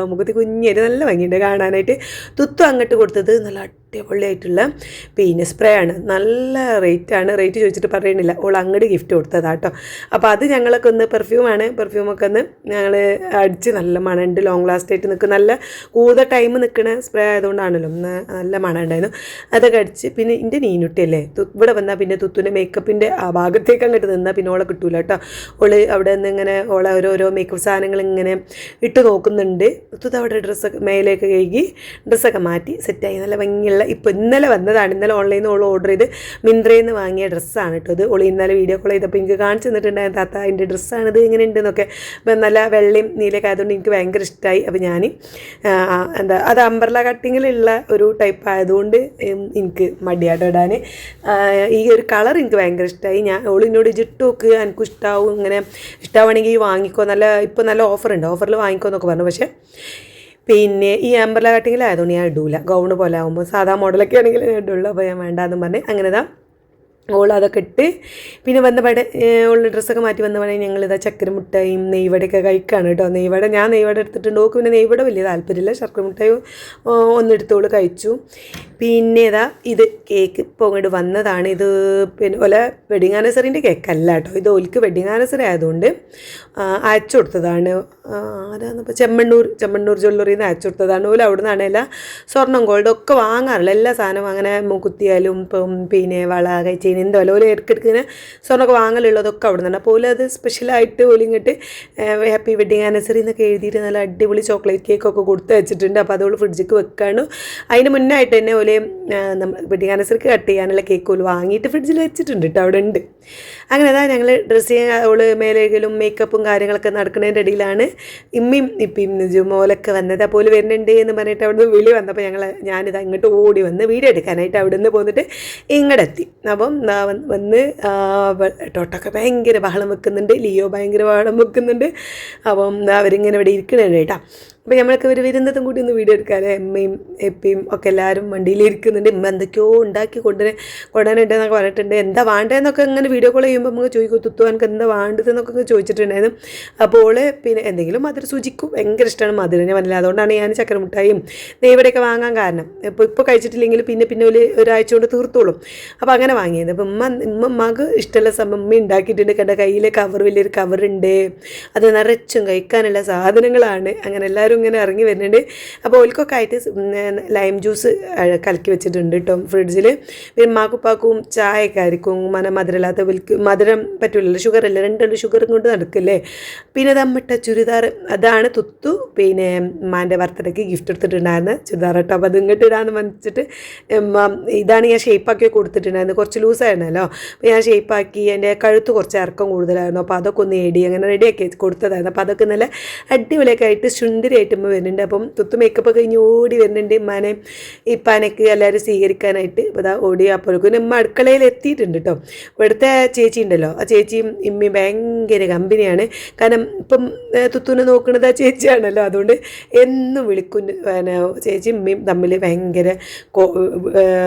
മൂക്കുത്തി, കുഞ്ഞൊരു നല്ല ഭംഗിയുണ്ട് കാണാനായിട്ട്. തുത്തു അങ്ങോട്ട് കൊടുത്തത് നല്ല അടിപൊളിയായിട്ടുള്ള പിന്നെ സ്പ്രേ ആണ്. നല്ല റേറ്റാണ്. റേറ്റ് ചോദിച്ചിട്ട് പറയണില്ല. ഓൾ അങ്ങോട്ട് ഗിഫ്റ്റ് കൊടുത്തതാട്ടോ. അപ്പോൾ അത് ഞങ്ങളൊക്കെ ഒന്ന് പെർഫ്യൂമൊക്കെ ഒന്ന് ഞങ്ങൾ അടിച്ച് നല്ല മണമുണ്ട്. ലോങ് ലാസ്റ്റ് ആയിട്ട് നിൽക്കും. നല്ല കൂടുതൽ ടൈം നിൽക്കുന്ന സ്പ്രേ ആയതുകൊണ്ടാണല്ലോ നല്ല മണം ഉണ്ടായിരുന്നു. അതൊക്കെ അടിച്ച് പിന്നെ എൻ്റെ നീനുട്ടിയല്ലേ ഇവിടെ വന്നാൽ പിന്നെ തുത്തുൻ്റെ മേക്കപ്പിൻ്റെ ആ ഭാഗത്തേക്ക് അങ്ങോട്ട് നിന്നാൽ പിന്നെ ഓളെ കിട്ടൂല കേട്ടോ. ഓള് അവിടെ നിന്ന് ഇങ്ങനെ ഓളെ ഓരോരോ മേക്കപ്പ് സാധനങ്ങൾ ഇങ്ങനെ ഇട്ട് നോക്കുന്നുണ്ട്. തുത്ത് അവിടെ ഡ്രസ്സൊക്കെ മേലേക്ക് കഴുകി ഡ്രസ്സൊക്കെ മാറ്റി സെറ്റായി നല്ല ഭംഗിയുള്ള ഇപ്പോൾ ഇന്നലെ വന്നതാണ്. ഇന്നലെ ഓൺലൈനിൽ നിന്ന് ഓൾ ഓർഡർ ചെയ്ത് മിന്ത്രയിൽ നിന്ന് വാങ്ങിയ ഡ്രസ്സാണ് കേട്ടോ ഇത്. ഓൾ ഇന്നലെ വീഡിയോ കോൾ ചെയ്തപ്പോൾ എനിക്ക് കാണിച്ചു തന്നിട്ടുണ്ടായിരുന്നു. താത്ത എൻ്റെ ഡ്രസ്സാണിത് ഇങ്ങനെ ഉണ്ടെന്നൊക്കെ. അപ്പം നല്ല വെള്ളയും നീലയൊക്കെ ആയതുകൊണ്ട് എനിക്ക് ഭയങ്കര ഇഷ്ടമായി. അപ്പോൾ ഞാൻ അത് അംബ്രല കട്ടിങ്ങിലുള്ള ഒരു ടൈപ്പ് ആയതുകൊണ്ട് എനിക്ക് മടിയാട്ടോ ഇടാൻ. ഈ ഒരു കളർ എനിക്ക് ഭയങ്കര ഇഷ്ടമായി. ഓളിനോട് ജിട്ട് നോക്ക് എനിക്കും ഇഷ്ടമാവും, ഇങ്ങനെ ഇഷ്ടമാണെങ്കിൽ വാങ്ങിക്കോ, ഇപ്പോൾ നല്ല ഓഫറുണ്ട്, ഓഫറിൽ വാങ്ങിക്കോ എന്നൊക്കെ പറഞ്ഞു. പക്ഷേ പിന്നെ ഈ അംബ്രല കട്ടിങ്ങിലായതുകൊണ്ട് ഞാൻ ഇടൂല. ഗൗണ് പോലെ ആകുമ്പോൾ സാധാ മോഡലൊക്കെ ആണെങ്കിൽ ഞാൻ ഇടുള്ളൂ. അപ്പോൾ ഞാൻ വേണ്ടാന്ന് പറഞ്ഞ് അങ്ങനെ ഓൾ അതൊക്കെ ഇട്ട് പിന്നെ വന്നപാടെ ഉള്ള ഡ്രസ്സൊക്കെ മാറ്റി വന്നപാടെ ഞങ്ങളിതാ ചക്കര മുട്ടായും നെയ്വടയൊക്കെ കഴിക്കുകയാണ് കേട്ടോ. ഞാൻ നെയ്വട എടുത്തിട്ടുണ്ട്. ഓക്ക് പിന്നെ നെയ്വട വലിയ താല്പര്യമില്ല. ശർക്കര മുട്ടായും ഒന്നെടുത്തോള് കഴിച്ചു. പിന്നെ ഇത് കേക്ക് ഇപ്പോൾ അങ്ങോട്ട് വന്നതാണ്. ഇത് പിന്നെ ഓല വെഡിങ് ആനിവേഴ്സറിൻ്റെ കേക്കല്ല കേട്ടോ. ഇത് ഓൽക്ക് വെഡിങ് ആനിവേഴ്സറി ആയതുകൊണ്ട് അയച്ചു കൊടുത്തതാണ്. അതാണിപ്പോൾ ചെമ്മണ്ണൂർ ജ്വല്ലറിയിൽ നിന്ന് അയച്ചു കൊടുത്തതാണ്. ഓല അവിടെ നിന്നാണല്ല സ്വർണ്ണം ഗോൾഡ് ഒക്കെ വാങ്ങാറില്ല. എല്ലാ സാധനവും അങ്ങനെ മൂക്കുത്തിയാലും ഇപ്പം പിന്നെ വള കഴിച്ച് എന്തോ ഓല ഇടയ്ക്കിടയ്ക്ക് സ്വർണ്ണമൊക്കെ വാങ്ങലുള്ളതൊക്കെ അവിടെ നിന്നാണ്. അപ്പോൾ അത് സ്പെഷ്യലായിട്ട് ഓലിങ്ങോട്ട് ഹാപ്പി വെഡിങ് ആനിവേഴ്സറി എന്നൊക്കെ എഴുതിയിട്ട് നല്ല അടിപൊളി ചോക്ലേറ്റ് കേക്കൊക്കെ കൊടുത്ത് വെച്ചിട്ടുണ്ട്. അപ്പോൾ അതോട് ഫ്രിഡ്ജിക്ക് വെക്കാണ്. അതിന് മുന്നായിട്ട് തന്നെ ഓല് വെഡിങ് ആനിവേഴ്സറിക്ക് കട്ട് ചെയ്യാനുള്ള കേക്ക് ഓല് വാങ്ങിയിട്ട് ഫ്രിഡ്ജിൽ വെച്ചിട്ടുണ്ട് കേട്ടോ. അവിടെ ഉണ്ട്. അങ്ങനെ അതാ ഞങ്ങൾ ഡ്രസ്സ് ചെയ്യാൻ ഓള് മേലേലും മേക്കപ്പും കാര്യങ്ങളൊക്കെ നടക്കുന്നതിൻ്റെ ഇടയിലാണ് ഇമ്മയും ഇപ്പം ജുമോലൊക്കെ വന്നത്. അപ്പോൾ ഓല് വരുന്നുണ്ട് എന്ന് പറഞ്ഞിട്ട് അവിടെ നിന്ന് വിളി വന്നപ്പോൾ ഞാനിതാ ഇങ്ങോട്ട് ഓടി വന്ന് വീഡിയോ എടുക്കാനായിട്ട് അവിടെ നിന്ന് പോന്നിട്ട് ഇങ്ങോട്ട് എത്തി. അപ്പം വന്ന് ടോട്ടൊക്കെ ഭയങ്കര ബഹളം വെക്കുന്നുണ്ട്. ലിയോ ഭയങ്കര ബഹളം വെക്കുന്നുണ്ട്. അപ്പം അവരിങ്ങനെ ഇവിടെ ഇരിക്കുന്നുണ്ട് കേട്ടോ. അപ്പോൾ നമ്മളൊക്കെ ഒരു വരുന്നതും കൂടി ഒന്ന് വീഡിയോ എടുക്കാതെ എമ്മയും എപ്പിയും ഒക്കെ എല്ലാവരും വണ്ടിയിലിരിക്കുന്നുണ്ട്. ഇമ്മ എന്തൊക്കെയോ ഉണ്ടാക്കി കൊണ്ടുവരാനുണ്ടെന്നൊക്കെ പറഞ്ഞിട്ടുണ്ട്. എന്താ വേണ്ടതെന്നൊക്കെ ഇങ്ങനെ വീഡിയോ കോൾ ചെയ്യുമ്പോൾ നമുക്ക് ചോദിക്കും തുത്തു എനിക്ക് എന്താ വേണ്ടതെന്നൊക്കെ ചോദിച്ചിട്ടുണ്ടായിരുന്നു. അപ്പോൾ പിന്നെ എന്തെങ്കിലും മധുരം സൂചിക്കും ഭയങ്കര ഇഷ്ടമാണ് മധുരം. ഞാൻ പറഞ്ഞില്ല, അതുകൊണ്ടാണ് ഞാൻ ചക്കര മുട്ടായും നെയ്വടയൊക്കെ വാങ്ങാൻ കാരണം. ഇപ്പോൾ കഴിച്ചിട്ടില്ലെങ്കിൽ പിന്നെ ഒരാഴ്ച കൊണ്ട് തീർത്തോളും. അപ്പോൾ അങ്ങനെ വാങ്ങിയത്. അപ്പോൾ ഉമ്മക്ക് ഇഷ്ടമുള്ള ഉമ്മ ഉണ്ടാക്കിയിട്ടുണ്ട്. കണ്ട കയ്യിലെ വലിയൊരു കവറുണ്ട്. അത് നിറച്ചും കഴിക്കാനുള്ള സാധനങ്ങളാണ്. അങ്ങനെ എല്ലാവരും ഇങ്ങനെ ഇറങ്ങി വരുന്നുണ്ട്. അപ്പോൾ ഓൽക്കൊക്കെ ആയിട്ട് ലൈം ജ്യൂസ് കലക്കി വെച്ചിട്ടുണ്ട് കേട്ടോ ഫ്രിഡ്ജിൽ. പിന്നെ മാക്കുപ്പാക്കും ചായയൊക്കെ ആയിരിക്കും. മധുരമില്ലാത്ത മധുരം പറ്റില്ലല്ലോ, ഷുഗറല്ലേ, രണ്ടുണ്ട് ഷുഗറും കൊണ്ട് നടക്കില്ലേ. പിന്നെ ദമ്മിട്ട ചുരിദാർ, അതാണ് തുത്തു പിന്നെ ഉമ്മാൻ്റെ ബർത്ത്ഡേക്ക് ഗിഫ്റ്റ് എടുത്തിട്ടുണ്ടായിരുന്നു ചുരിദാർ കേട്ടോ. അപ്പോൾ അത് ഇങ്ങോട്ട് ഇടാന്ന് വെച്ചിട്ട് ഇതാണ് ഞാൻ ഷേപ്പാക്കി കൊടുത്തിട്ടുണ്ടായിരുന്നു. കുറച്ച് ലൂസായിരുന്നല്ലോ. അപ്പോൾ ഞാൻ ഷേപ്പാക്കി എൻ്റെ കഴുത്ത് കുറച്ച് ഇറക്കം കൂടുതലായിരുന്നു. അപ്പോൾ അതൊക്കെ ഒന്ന് അങ്ങനെ റെഡിയാക്കി കൊടുത്തതായിരുന്നു. അപ്പോൾ അതൊക്കെ നല്ല അടിപൊളിയൊക്കെ ആയിട്ട് സുന്ദരിയായിട്ട് വരുന്നുണ്ട്. അപ്പം തുത്തു മേക്കപ്പ് കഴിഞ്ഞ് ഓടി വരുന്നുണ്ട്. ഉമ്മാനെ ഇപ്പാനക്ക് എല്ലാവരും സ്വീകരിക്കാനായിട്ട്. അപ്പോൾ അതാ ഓടി. അപ്പോഴേക്കും ഉമ്മ അടുക്കളയിൽ എത്തിയിട്ടുണ്ട് കേട്ടോ. ഇവിടുത്തെ ചേച്ചി ഉണ്ടല്ലോ, ആ ചേച്ചിയും ഇമ്മയും ഭയങ്കര കമ്പനിയാണ്. കാരണം ഇപ്പം തുത്തുനെ നോക്കുന്നത് ആ ചേച്ചിയാണല്ലോ. അതുകൊണ്ട് എന്നും വിളിക്കും. പിന്നെ ചേച്ചി ഇമ്മയും തമ്മിൽ ഭയങ്കര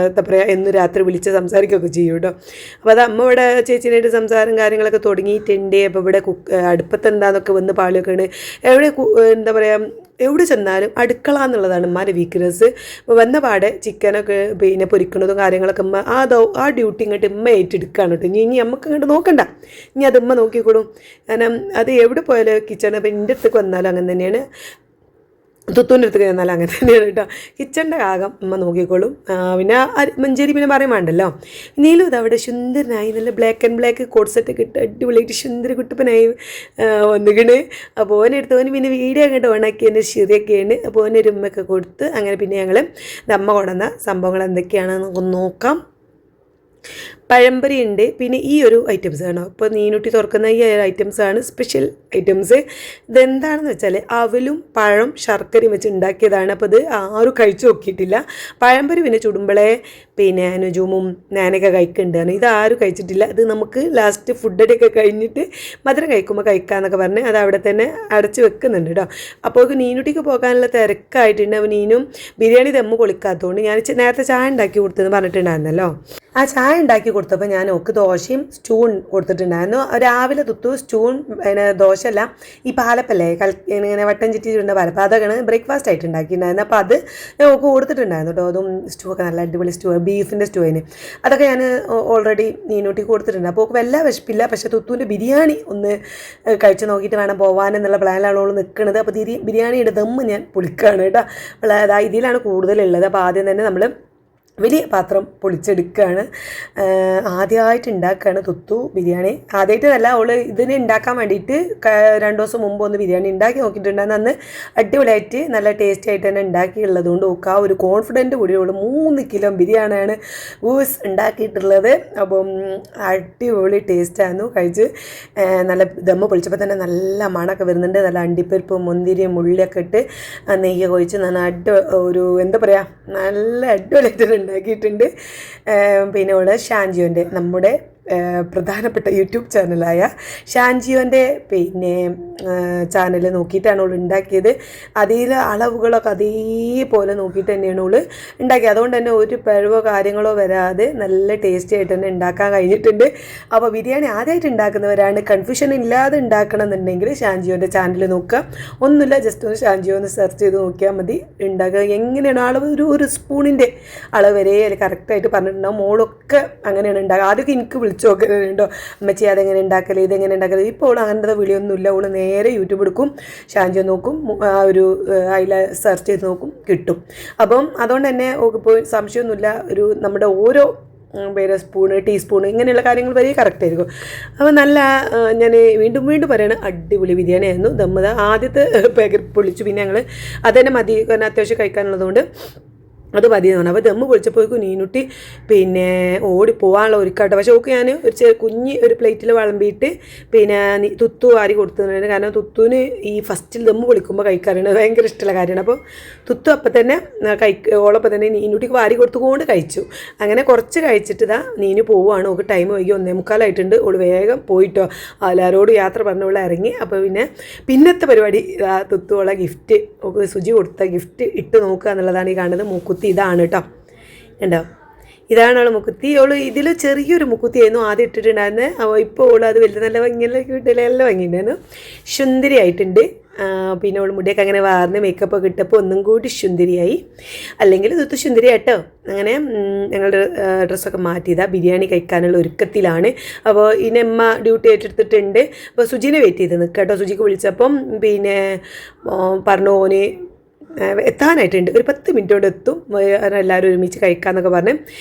എന്താ പറയുക, എന്നും രാത്രി വിളിച്ച് സംസാരിക്കുകയൊക്കെ ചെയ്യും കേട്ടോ. അപ്പോൾ അത് അമ്മ ഇവിടെ ചേച്ചീനായിട്ട് സംസാരം കാര്യങ്ങളൊക്കെ തുടങ്ങിയിട്ടുണ്ട്. അപ്പോൾ ഇവിടെ അടുപ്പത്ത് എന്താണെന്നൊക്കെ വന്ന് പാളിയൊക്കെയാണ്. എന്താ പറയുക, എവിടെ ചെന്നാലും അടുക്കള എന്നുള്ളതാണ് ഉമ്മാൻ്റെ വീക്ക്നെസ്. അപ്പോൾ വന്ന പാടെ ചിക്കനൊക്കെ പിന്നെ പൊരിക്കുന്നതും കാര്യങ്ങളൊക്കെ ആ ഡ്യൂട്ടി ഇങ്ങോട്ട് ഉമ്മ ഏറ്റെടുക്കുകയാണ് കേട്ടോ. ഇനി നമുക്ക് ഇങ്ങോട്ട് നോക്കണ്ട, ഇനി അത് ഉമ്മ നോക്കിക്കോളും. കാരണം അത് എവിടെ പോയാലും കിച്ചൺ, അപ്പോൾ എൻ്റെ അടുത്തേക്ക് വന്നാലും അങ്ങനെ തന്നെയാണ്. തുത്തൂൻ്റെ അടുത്ത് ചെന്നാൽ അങ്ങനെ തന്നെയാണ് കേട്ടോ. കിച്ചണിൻ്റെ ഭാഗം അമ്മ നോക്കിക്കോളും. പിന്നെ മഞ്ചേരി പിന്നെ പറയാൻ വേണ്ടല്ലോ. നീലും ഇതവിടെ സുന്ദരനായി നല്ല ബ്ലാക്ക് ആൻഡ് ബ്ലാക്ക് കോട്ട് സെറ്റൊക്കെ ഇട്ട് അടിപൊളിയായിട്ട് സുന്ദര കുട്ടപ്പനായി വന്നിക്കണ്. അപ്പോൾ ഓനെടുത്ത് ഓന് പിന്നെ വീഡിയോ അങ്ങോട്ട് ഓണാക്കി എൻ്റെ ശരിയൊക്കെയാണ്. അപ്പോൾ ഓനൊരു ഉമ്മയൊക്കെ കൊടുത്ത് അങ്ങനെ പിന്നെ ഞങ്ങൾ അമ്മ കൊണ്ടുവന്ന സംഭവങ്ങൾ എന്തൊക്കെയാണെന്ന് നോക്കാം. പഴംപൊരി ഉണ്ട്, പിന്നെ ഈ ഒരു ഐറ്റംസ് ആണ് ഇപ്പോൾ നീനുട്ടി തുറക്കുന്ന ഈ ഐറ്റംസാണ് സ്പെഷ്യൽ ഐറ്റംസ്. ഇതെന്താണെന്ന് വെച്ചാൽ അവലും പഴം ശർക്കരയും വെച്ച് ഉണ്ടാക്കിയതാണ്. അപ്പോൾ ഇത് ആരും കഴിച്ചു നോക്കിയിട്ടില്ല. പഴംപൊരി പിന്നെ ചുടുമ്പളെ പിന്നെ നുജുമും ഞാനൊക്കെ കഴിക്കുന്നുണ്ടാണ്. ഇത് ആരും കഴിച്ചിട്ടില്ല. ഇത് നമുക്ക് ലാസ്റ്റ് ഫുഡൊക്കെ കഴിഞ്ഞിട്ട് മധുരം കഴിക്കുമ്പോൾ കഴിക്കാമെന്നൊക്കെ പറഞ്ഞ് അത് അവിടെ തന്നെ അടച്ച് വെക്കുന്നുണ്ട് കേട്ടോ. അപ്പോൾ നീനുട്ടിക്ക് പോകാനുള്ള തിരക്കായിട്ടുണ്ട്. അപ്പോൾ നീനും ബിരിയാണി ദമ്മ് പൊളിക്കാത്തതുകൊണ്ട് ഞാൻ നേരത്തെ ചായ ഉണ്ടാക്കി കൊടുത്തെന്ന് പറഞ്ഞിട്ടുണ്ടായിരുന്നല്ലോ. ആ ചായ ഉണ്ടാക്കി കൊടുത്തപ്പോൾ ഞാൻ ഓക്ക് ദോശയും സ്റ്റൂൺ കൊടുത്തിട്ടുണ്ടായിരുന്നു. രാവിലെ തുത്തു സ്റ്റൂൺ പിന്നെ ദോശയല്ല ഈ പാലപ്പല്ലേ ഇങ്ങനെ വട്ടം ചുറ്റി ചുരുണ്ട പാലപ്പം അതൊക്കെയാണ് ബ്രേക്ക്ഫാസ്റ്റ് ആയിട്ട് ഉണ്ടാക്കിയിട്ടുണ്ടായിരുന്നു. അപ്പോൾ അത് ഞാൻ ഓക്ക് കൊടുത്തിട്ടുണ്ടായിരുന്നു കേട്ടോ. അതും സ്റ്റൂ ഒക്കെ നല്ല അടിപൊളി സ്റ്റൂ, ബീഫിൻ്റെ സ്റ്റൂവിന് അതൊക്കെ ഞാൻ ഓൾറെഡി നീനൂട്ടി കൊടുത്തിട്ടുണ്ട്. അപ്പോൾ ഓക്ക് വല്ല വിശപ്പില്ല. പക്ഷേ തുത്തുവിൻ്റെ ബിരിയാണി ഒന്ന് കഴിച്ച് നോക്കിയിട്ട് വേണം പോകാനെന്നുള്ള പ്ലാനിലാണ് അവൾ നിൽക്കുന്നത്. അപ്പോൾ ബിരിയാണിയുടെ ദമ്മ് ഞാൻ പൊളിക്കുകയാണ് കേട്ടോ. അപ്പോൾ ഇതിലാണ് കൂടുതലുള്ളത്. അപ്പോൾ ആദ്യം തന്നെ നമ്മൾ വലിയ പാത്രം പൊളിച്ചെടുക്കുകയാണ്. ആദ്യമായിട്ട് ഉണ്ടാക്കുകയാണ് തുത്തു ബിരിയാണി. ആദ്യമായിട്ടല്ല, അവൾ ഇതിന് ഉണ്ടാക്കാൻ വേണ്ടിയിട്ട് 2 ദിവസം മുമ്പ് ഒന്ന് ബിരിയാണി ഉണ്ടാക്കി നോക്കിയിട്ടുണ്ടായിരുന്നു. അന്ന് അടിപൊളിയായിട്ട് നല്ല ടേസ്റ്റ് ആയിട്ട് തന്നെ ഉണ്ടാക്കിയുള്ളതുകൊണ്ട് ഒക്കെ ആ ഒരു കോൺഫിഡൻറ്റ് കൂടി അവൾ 3 കിലോ ബിരിയാണിയാണ് ഉണ്ടാക്കിയിട്ടുള്ളത്. അപ്പം അടിപൊളി ടേസ്റ്റായിരുന്നു. കഴിച്ച് നല്ല ദമ്മ് പൊളിച്ചപ്പോൾ തന്നെ നല്ല മണമൊക്കെ വരുന്നുണ്ട്. നല്ല അണ്ടിപ്പരിപ്പും മുന്തിരിയും ഉള്ളിയൊക്കെ ഇട്ട് നെയ്യൊക്കെ ഒഴിച്ച് നല്ല ഒരു എന്താ പറയുക നല്ല അടിപൊളിയായിട്ട് ഉണ്ടാക്കിയിട്ടുണ്ട്. പിന്നെ ഇവിടെ ഷാൻജിയോൻ്റെ നമ്മുടെ പ്രധാനപ്പെട്ട യൂട്യൂബ് ചാനലായ ഷാൻജിയോൻ്റെ പിന്നെ ചാനൽ നോക്കിയിട്ടാണ് അവൾ ഉണ്ടാക്കിയത്. അതിൽ അളവുകളൊക്കെ അതേപോലെ നോക്കിയിട്ട് തന്നെയാണ് അവൾ ഉണ്ടാക്കിയത്. അതുകൊണ്ട് തന്നെ ഒരു പിഴവോ കാര്യങ്ങളോ വരാതെ നല്ല ടേസ്റ്റി ആയിട്ട് തന്നെ ഉണ്ടാക്കാൻ കഴിഞ്ഞിട്ടുണ്ട്. അപ്പോൾ ബിരിയാണി ആദ്യമായിട്ട് ഉണ്ടാക്കുന്നവരാണ് കൺഫ്യൂഷൻ ഇല്ലാതെ ഉണ്ടാക്കണം എന്നുണ്ടെങ്കിൽ ഷാൻജിയോൻ്റെ ചാനൽ നോക്കുക. ഒന്നുമില്ല, ജസ്റ്റ് ഒന്ന് ഷാൻജിയോ ഒന്ന് സെർച്ച് ചെയ്ത് നോക്കിയാൽ മതി. ഉണ്ടാക്കുക എങ്ങനെയാണ് അളവ് ഒരു സ്പൂണിൻ്റെ അളവ് വരെ അതിൽ കറക്റ്റായിട്ട് പറഞ്ഞിട്ടുണ്ടാവും. മോളൊക്കെ അങ്ങനെയാണ് ഉണ്ടാക്കുക. ആദ്യമൊക്കെ എനിക്ക് വിളിച്ചു നോക്കലുണ്ടോ അമ്മച്ചി അതെങ്ങനെ ഉണ്ടാക്കല് ഇതെങ്ങനെ ഉണ്ടാക്കല്. ഇപ്പോൾ അവൾ അങ്ങനത്തെ വിളിയൊന്നുമില്ല. അവൾ നേരെ യൂട്യൂബ് എടുക്കും, ഷാൻജിയോ നോക്കും, ആ ഒരു അതിൽ സെർച്ച് ചെയ്ത് നോക്കും, കിട്ടും. അപ്പം അതുകൊണ്ട് തന്നെ ഇപ്പോൾ സംശയമൊന്നുമില്ല. നമ്മുടെ ഓരോ പേര് സ്പൂണ് ടീസ്പൂണ് ഇങ്ങനെയുള്ള കാര്യങ്ങൾ വരെ കറക്റ്റ് ആയിരിക്കും. അപ്പോൾ നല്ല ഞാൻ വീണ്ടും പറയണ അടിപൊളി ബിരിയാണി ആയിരുന്നു. ദമ്മത ആദ്യത്തെ പാക്കറ്റ് പൊളിച്ചു. പിന്നെ ഞങ്ങൾ അതുതന്നെ മതി, കാരണം അത്യാവശ്യം കഴിക്കാനുള്ളതുകൊണ്ട് അത് മതിയെന്ന് പറഞ്ഞു. അപ്പോൾ ദമ്മ് പൊളിച്ചപ്പോഴേക്കും നീനുട്ടി പിന്നെ ഓടിപ്പോവാനുള്ള ഒരുക്കാട്ടോ. പക്ഷേ ഓക്ക് ഞാൻ ഒരു പ്ലേറ്റിൽ വിളമ്പിയിട്ട് പിന്നെ തുത്തു വാരി കൊടുത്തിട്ടുണ്ട്. കാരണം തുത്തുവിന് ഈ ഫസ്റ്റിൽ ദമ്മ് പൊളിക്കുമ്പോൾ കഴിക്കാറുണ്ട് ഭയങ്കര ഇഷ്ടമുള്ള കാര്യമാണ്. അപ്പോൾ തുത്തു അപ്പം തന്നെ ഓളപ്പം തന്നെ നീനുട്ടിക്ക് വാരി കൊടുത്തുകൊണ്ട് കഴിച്ചു. അങ്ങനെ കുറച്ച് കഴിച്ചിട്ട് നീനു പോവുകയാണ്. ഓക്ക് ടൈം വൈകി 1:45 ഓൾ വേഗം പോയിട്ടോ. എല്ലാവരോടും യാത്ര പറഞ്ഞുള്ള ഇറങ്ങി. അപ്പോൾ പിന്നത്തെ പരിപാടി തുത്തുവോളെ ഗിഫ്റ്റ്, ഓക്ക് സുജി കൊടുത്ത ഗിഫ്റ്റ് ഇട്ട് നോക്കുക എന്നുള്ളതാണ് ഈ കാണുന്നത്. മുക്കുത്തി ഇതാണ് കേട്ടോ, ഉണ്ടോ? ഇതാണ് അവൾ മുക്കുത്തി. അവൾ ഇതിൽ ചെറിയൊരു മുക്കുത്തിയായിരുന്നു ആദ്യം ഇട്ടിട്ടുണ്ടായിരുന്നത്. അപ്പോൾ ഇപ്പോൾ അവൾ അത് വലിയ നല്ല ഭംഗിയിലേക്ക് ഇട്ടില്ല ഭംഗിയുണ്ടായിരുന്നു. സുന്ദരിയായിട്ടുണ്ട്. പിന്നെ അവൾ മുടിയൊക്കെ അങ്ങനെ വാർന്ന് മേക്കപ്പൊക്കെ ഇട്ടപ്പോൾ ഒന്നും കൂടി സുന്ദരിയായി. അല്ലെങ്കിൽ ഇതൊത്ത് സുന്ദരിയായിട്ടോ. അങ്ങനെ ഞങ്ങളുടെ ഡ്രസ്സൊക്കെ മാറ്റിയതാണ്, ബിരിയാണി കഴിക്കാനുള്ള ഒരുക്കത്തിലാണ്. അപ്പോൾ ഇനമ്മ ഡ്യൂട്ടി ഏറ്റെടുത്തിട്ടുണ്ട്. അപ്പോൾ സുജീനെ വെയിറ്റ് ചെയ്ത് നിൽക്കുക കേട്ടോ. സുജിക്ക് വിളിച്ചപ്പം പിന്നെ പറഞ്ഞു ഓന് എത്താനായിട്ടുണ്ട്, ഒരു 10 മിനിറ്റ് കൊണ്ട് എത്തും, എല്ലാവരും ഒരുമിച്ച് കഴിക്കാമെന്നൊക്കെ പറഞ്ഞ്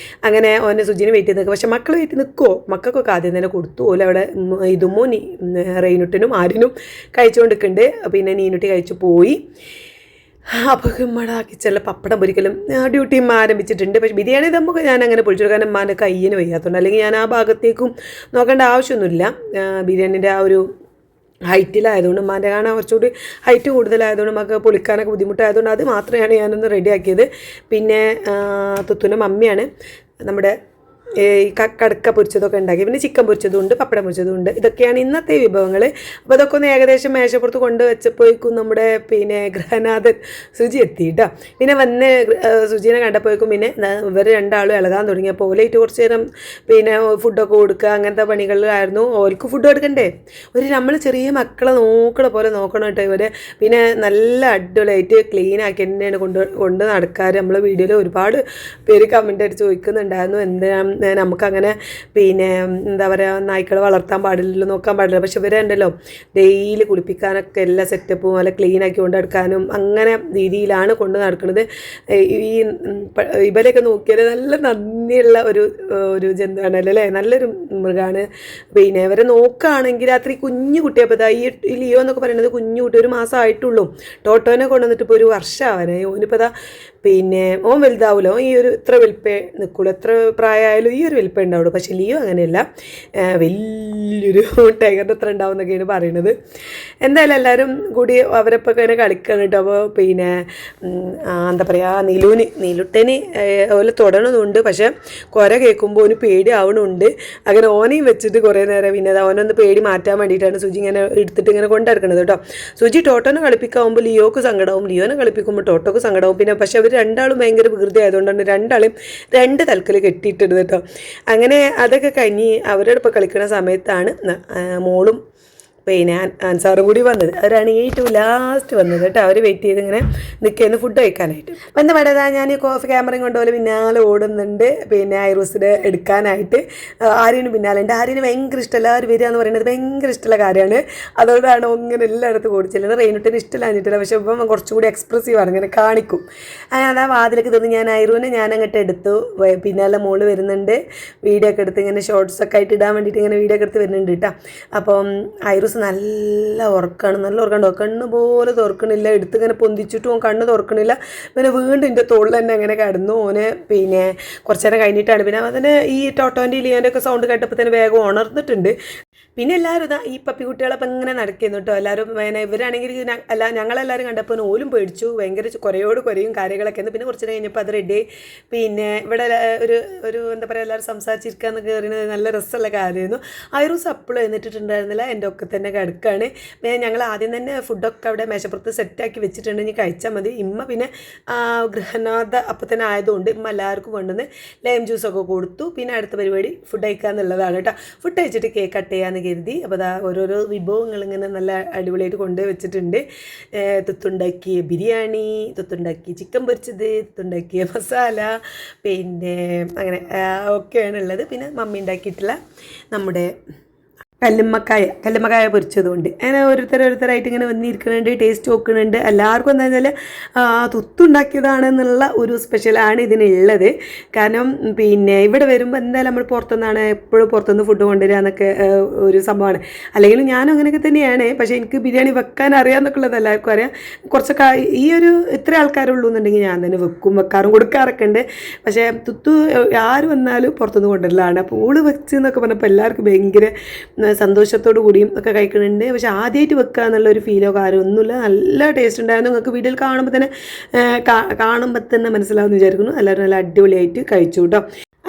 അങ്ങനെ ഓനെ സുജിനെ വെയിറ്റ് ചെയ്ത് നിൽക്കുക. പക്ഷെ മക്കൾ വെയിറ്റ് നിൽക്കുമോ? മക്കൾക്കൊക്കെ ആദ്യം തന്നെ കൊടുത്തു. ഓല അവിടെ ഇതുമോ റെയിനുട്ടിനും ആരിനും കഴിച്ചുകൊണ്ടിരിക്കുന്നുണ്ട്. പിന്നെ നീനുട്ടി കഴിച്ചു പോയി. അപ്പോൾ ഉമ്മയുടെ കിച്ചണിൽ പപ്പടം പൊരിക്കലും ഡ്യൂട്ടിയും ആരംഭിച്ചിട്ടുണ്ട്. പക്ഷേ ബിരിയാണി നമുക്ക് ഞാൻ അങ്ങനെ പൊളിച്ചു കൊടുക്കാൻ ഉമ്മാൻ്റെ കയ്യിന് വയ്യാത്തതുകൊണ്ട്, അല്ലെങ്കിൽ ഞാൻ ആ ഭാഗത്തേക്കും നോക്കേണ്ട ആവശ്യമൊന്നുമില്ല. ബിരിയാണീൻ്റെ ആ ഒരു ഹൈറ്റിലായതുകൊണ്ട് ഉമ്മാൻ്റെ കാണാൻ കുറച്ചുകൂടി ഹൈറ്റ് കൂടുതലായതുകൊണ്ട് നമുക്ക് പൊളിക്കാനൊക്കെ ബുദ്ധിമുട്ടായതുകൊണ്ട് അത് മാത്രമാണ് ഞാനൊന്ന് റെഡിയാക്കിയത്. പിന്നെ തുത്തുൻ്റെ മമ്മിയാണ് നമ്മുടെ ഈ കടക്ക പൊരിച്ചതൊക്കെ ഉണ്ടാക്കി. പിന്നെ ചിക്കൻ പൊരിച്ചതുണ്ട്, പപ്പടം പൊരിച്ചതുണ്ട്. ഇതൊക്കെയാണ് ഇന്നത്തെ വിഭവങ്ങൾ. അപ്പോൾ അതൊക്കെ ഒന്ന് ഏകദേശം മേശപ്പുറത്ത് കൊണ്ട് വെച്ചപ്പോഴേക്കും നമ്മുടെ പിന്നെ ഗൃഹനാഥൻ സുജി എത്തി കേട്ടോ. പിന്നെ സുജീനെ കണ്ടപ്പോഴേക്കും പിന്നെ ഇവർ രണ്ടാളും ഇളകാൻ തുടങ്ങിയപ്പോൾ ഓലായിട്ട് കുറച്ച് നേരം പിന്നെ ഫുഡൊക്കെ കൊടുക്കുക അങ്ങനത്തെ പണികളിലായിരുന്നു. ഓർക്ക് ഫുഡ് കൊടുക്കണ്ടേ, നമ്മൾ ചെറിയ മക്കളെ നോക്കണ പോലെ നോക്കണം കേട്ടോ ഇവർ. പിന്നെ നല്ല അടിപൊളിയായിട്ട് ക്ലീനാക്കി തന്നെയാണ് കൊണ്ട് നടക്കാറ്. നമ്മളെ വീഡിയോയിൽ ഒരുപാട് പേര് കമൻ്റ് അടിച്ച് ചോദിക്കുന്നുണ്ടായിരുന്നു, എന്തിനാ നമുക്കങ്ങനെ പിന്നെ എന്താ പറയുക നായ്ക്കളെ വളർത്താൻ പാടില്ലല്ലോ, നോക്കാൻ പാടില്ല. പക്ഷെ ഇവരുണ്ടല്ലോ ഡെയിലി കുളിപ്പിക്കാനൊക്കെ എല്ലാ സെറ്റപ്പും നല്ല ക്ലീൻ ആക്കി കൊണ്ട് നടക്കാനും അങ്ങനെ രീതിയിലാണ് കൊണ്ട് നടക്കുന്നത്. ഈ ഇവരെയൊക്കെ നോക്കിയാൽ നല്ല നന്ദിയുള്ള ഒരു ജന്തുവാണല്ലോ അല്ലേ, നല്ലൊരു മൃഗമാണ്. പിന്നെ ഇവരെ നോക്കുകയാണെങ്കിൽ രാത്രി കുഞ്ഞു കുട്ടിയപ്പോൾ ഈ ലിയോ എന്നൊക്കെ പറയുന്നത് കുഞ്ഞു കുട്ടി, 1 മാസം ആയിട്ടുള്ളൂ. ടോട്ടോനെ കൊണ്ടുവന്നിട്ട് ഇപ്പോൾ 1 വർഷമാവാനായി. ഓനിപ്പോൾ പിന്നെ ഓൻ വലുതാവുമല്ലോ, ഈ ഒരു ഇത്ര വലിപ്പേ നിൽക്കുള്ളൂ, എത്ര പ്രായമായാലും ഈ ഒരു വലിപ്പേ ഉണ്ടാവുള്ളൂ. പക്ഷേ ലിയോ അങ്ങനെയല്ല, വലിയൊരു ടൈഗറിൻ്റെ അത്ര ഉണ്ടാവും എന്നൊക്കെയാണ് പറയുന്നത്. എന്തായാലും എല്ലാവരും കൂടി അവരപ്പോൾ ഇങ്ങനെ കളിക്കണം കേട്ടോ. അപ്പോൾ പിന്നെ എന്താ പറയുക, നീലുട്ടന് അതുപോലെ തൊടണമുണ്ട്. പക്ഷേ കുര കേൾക്കുമ്പോൾ ഓന് പേടി ആവണമുണ്ട്. അങ്ങനെ ഓനെയും വെച്ചിട്ട് കുറേ നേരം പിന്നെ ഓനൊന്ന് പേടി മാറ്റാൻ വേണ്ടിയിട്ടാണ് സുജി ഇങ്ങനെ എടുത്തിട്ട് ഇങ്ങനെ കൊണ്ടിറക്കണത് കേട്ടോ. സുജി ടോട്ടോനെ കളിപ്പിക്കാവുമ്പോൾ ലിയോക്ക് സങ്കടവും, ലിയോനെ കളിപ്പിക്കുമ്പോൾ ടോട്ടോക്ക് സങ്കടവും. പിന്നെ പക്ഷെ അവർ രണ്ടാളും ഭയങ്കര വികൃതി ആയതുകൊണ്ടാണ് രണ്ടാളും 2 തലക്കൽ കെട്ടിയിട്ടിരുന്നത് കേട്ടോ. അങ്ങനെ അതൊക്കെ കഴിഞ്ഞ് അവരോടൊപ്പം കളിക്കുന്ന സമയത്താണ് മോളും പിന്നെ അൻസാറും കൂടി വന്നത്. അവരാണ് ഏറ്റവും ലാസ്റ്റ് വന്നത് കേട്ടോ. അവർ വെയിറ്റ് ചെയ്ത് ഇങ്ങനെ നിൽക്കുന്നു ഫുഡ് കഴിക്കാനായിട്ട്. അപ്പം എന്താ പറയുക, ഞാൻ കോഫി ക്യാമറയും കൊണ്ടുപോലെ പിന്നാലെ ഓടുന്നുണ്ട്. പിന്നെ ഐറൂസിനെ എടുക്കാനായിട്ട് ആര്യന് പിന്നാലെ ഉണ്ട്. ആര്യന് ഭയങ്കര ഇഷ്ടമല്ല, എല്ലാവരും വരിക എന്ന് പറയുന്നത് ഭയങ്കര ഇഷ്ടമുള്ള കാര്യമാണ്. അതുകൊണ്ടാണ് ഇങ്ങനെ എല്ലായിടത്തും ഓടിച്ചില്ല. റെയിനിട്ടിന് ഇഷ്ടമില്ലാഞ്ഞിട്ടില്ല, പക്ഷെ ഇപ്പം കുറച്ചുകൂടി എക്സ്പ്രസീവാണ്, ഇങ്ങനെ കാണിക്കും. അതാ വാതിലൊക്കെ തോന്നി ഞാൻ ഐറൂനെ അങ്ങോട്ട് എടുത്തു. പിന്നാലെ മോള് വരുന്നുണ്ട്, വീഡിയോ ഒക്കെ എടുത്ത് ഇങ്ങനെ ഷോർട്സൊക്കെ ആയിട്ട് ഇടാൻ വേണ്ടിയിട്ട് ഇങ്ങനെ വീഡിയോ ഒക്കെ എടുത്ത് വരുന്നുണ്ട് കേട്ടോ. അപ്പം ഐറൂസ് നല്ല ഉറക്കമാണ്, കണ്ണ് പോലെ തുറക്കണില്ല, എടുത്തിങ്ങനെ പൊന്തിച്ചിട്ടും കണ്ണ് തുറക്കണില്ല. പിന്നെ വീണ്ടും എൻ്റെ തോളിൽ തന്നെ അങ്ങനെ കിടന്നു. ഓന് പിന്നെ കുറച്ച് നേരം കഴിഞ്ഞിട്ടാണ് പിന്നെ അതിന് ഈ ടോട്ടോൻ്റെ ലിയോൻ്റെ ഒക്കെ സൗണ്ട് കേട്ടപ്പോൾ തന്നെ വേഗം ഉണർന്നിട്ടുണ്ട്. പിന്നെ എല്ലാവരും ഇതാ ഈ പപ്പി കുട്ടികളപ്പം ഇങ്ങനെ നടക്കുന്നു കേട്ടോ. എല്ലാവരും പിന്നെ ഇവരാണെങ്കിൽ ഞങ്ങളെല്ലാവരും കണ്ടപ്പോൾ ഓലും പേടിച്ചു, ഭയങ്കര കുറയും കാര്യങ്ങളൊക്കെ. പിന്നെ കുറച്ച് കഴിഞ്ഞപ്പോൾ അത് റെഡി. പിന്നെ ഇവിടെ ഒരു എന്താ പറയുക, എല്ലാവരും സംസാരിച്ചിരിക്കാന്ന് കയറിയത് നല്ല രസമുള്ള കാര്യമായിരുന്നു. ഐറൂസ് അപ്പോഴും എഴുന്നിട്ടുണ്ടായിരുന്നില്ല, എൻ്റെ ഒക്കെ തന്നെ കിടക്കുകയാണ്. ഞങ്ങൾ ആദ്യം തന്നെ ഫുഡൊക്കെ അവിടെ മേശപ്പുറത്ത് സെറ്റാക്കി വെച്ചിട്ടുണ്ടെങ്കിൽ കഴിച്ചാൽ മതി. ഇമ്മ പിന്നെ ഗൃഹനാഥ അപ്പം തന്നെ ആയതുകൊണ്ട് ഇമ്മ എല്ലാവർക്കും കൊണ്ടുവന്ന് ലൈം ജ്യൂസൊക്കെ കൊടുത്തു. പിന്നെ അടുത്ത പരിപാടി ഫുഡ് കഴിക്കുക എന്നുള്ളതാണ് കേട്ടോ. ഫുഡ് കഴിച്ചിട്ട് കേക്ക് കട്ട് ചെയ്യാമെന്ന് കരുതി. അപ്പോൾ അതാ ഓരോരോ വിഭവങ്ങൾ ഇങ്ങനെ നല്ല അടിപൊളിയായിട്ട് കൊണ്ടു വെച്ചിട്ടുണ്ട്. തുത്തുണ്ടാക്കിയ ബിരിയാണി, തുത്തുണ്ടാക്കിയ ചിക്കൻ പൊരിച്ചത്, തുത്തുണ്ടാക്കിയ മസാല, പിന്നെ അങ്ങനെ ഒക്കെയാണുള്ളത്. പിന്നെ മമ്മി ഉണ്ടാക്കിയിട്ടുള്ള നമ്മുടെ കല്ലുമ്മക്കായ പൊരിച്ചതുകൊണ്ട് അങ്ങനെ ഓരോരുത്തരായിട്ട് ഇങ്ങനെ വന്നിരിക്കുന്നുണ്ട്, ടേസ്റ്റ് നോക്കുന്നുണ്ട്. എല്ലാവർക്കും എന്താ വെച്ചാൽ തുത്തുണ്ടാക്കിയതാണെന്നുള്ള ഒരു സ്പെഷ്യലാണ് ഇതിനുള്ളത്. കാരണം പിന്നെ ഇവിടെ വരുമ്പോൾ എന്തായാലും നമ്മൾ പുറത്തുനിന്നാണ് എപ്പോഴും പുറത്തുനിന്ന് ഫുഡ് കൊണ്ടുവരിക എന്നൊക്കെ ഒരു സംഭവമാണ്. അല്ലെങ്കിൽ ഞാനും അങ്ങനെയൊക്കെ തന്നെയാണ്. പക്ഷേ എനിക്ക് ബിരിയാണി വെക്കാൻ അറിയാമെന്നൊക്കെ ഉള്ളത് എല്ലാവർക്കും അറിയാം. കുറച്ചൊക്കെ ഈ ഒരു ഇത്ര ആൾക്കാരുള്ളൂ എന്നുണ്ടെങ്കിൽ ഞാൻ തന്നെ വെക്കാറും കൊടുക്കാറൊക്കെ ഉണ്ട്. പക്ഷേ തുത്തു ആര് വന്നാലും പുറത്തുനിന്ന് കൊണ്ടുവരലാണ്. അപ്പോൾ ഓള് വെച്ച് എന്നൊക്കെ പറഞ്ഞപ്പോൾ എല്ലാവർക്കും ഭയങ്കര സന്തോഷത്തോടു കൂടിയും ഒക്കെ കഴിക്കുന്നുണ്ട്. പക്ഷെ ആദ്യമായിട്ട് വെക്കുക എന്നുള്ളൊരു ഫീലോ കാര്യമോ ഒന്നുമില്ല. നല്ല ടേസ്റ്റ് ഉണ്ടായിരുന്നു. നിങ്ങൾക്ക് വീഡിയോയിൽ കാണുമ്പോൾ തന്നെ മനസ്സിലാവുമെന്ന് വിചാരിക്കുന്നു. എല്ലാവരും നല്ല അടിപൊളിയായിട്ട് കഴിച്ചു കേട്ടോ.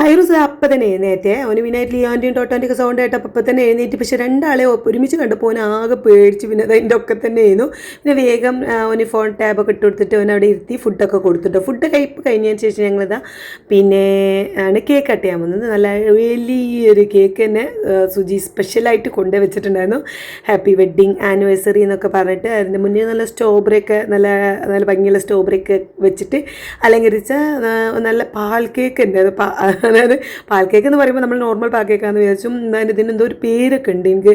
ഐറൂസ് അപ്പം തന്നെ എഴുന്നേറ്റേ. അവന് പിന്നെ ലിയോൻ്റെയും ടോട്ടോൻ്റെയൊക്കെ സൗണ്ട് കേട്ടപ്പോൾ അപ്പം തന്നെ എഴുന്നേറ്റ്. പക്ഷേ രണ്ടാളെ ഒരുമിച്ച് കണ്ടപ്പോൾ അവൻ ആകെ പേടിച്ച് പിന്നെ അതിൻ്റെ ഒക്കെ തന്നെ ആയിരുന്നു. പിന്നെ വേഗം അവന് ഫോൺ ടാബൊക്കെ ഇട്ട് കൊടുത്തിട്ട് അവൻ അവിടെ ഇരുത്തി ഫുഡൊക്കെ കൊടുത്തിട്ടോ. ഫുഡ് കഴിഞ്ഞതിന് ശേഷം ഞങ്ങളിതാ പിന്നെ ആണ് കേക്ക് കട്ട് ചെയ്യാൻ വന്നത്. നല്ല വലിയൊരു കേക്ക് തന്നെ സുജി സ്പെഷ്യലായിട്ട് കൊണ്ടുപോയി വെച്ചിട്ടുണ്ടായിരുന്നു. ഹാപ്പി വെഡ്ഡിങ് ആനിവേഴ്സറി എന്നൊക്കെ പറഞ്ഞിട്ട് അതിൻ്റെ മുന്നേ നല്ല സ്ട്രോബെറിയൊക്കെ നല്ല ഭംഗിയുള്ള സ്ട്രോബെറിയൊക്കെ വെച്ചിട്ട് അലങ്കരിച്ച നല്ല പാൽ കേക്ക് ഉണ്ട്. അതായത് പാൽ കേക്ക് എന്ന് പറയുമ്പോൾ നമ്മൾ നോർമൽ പാൽ കേക്കാണെന്ന് വിചാരിച്ചും അതിന് ഇതിനെന്തോ ഒരു പേരൊക്കെ ഉണ്ട്. എനിക്ക്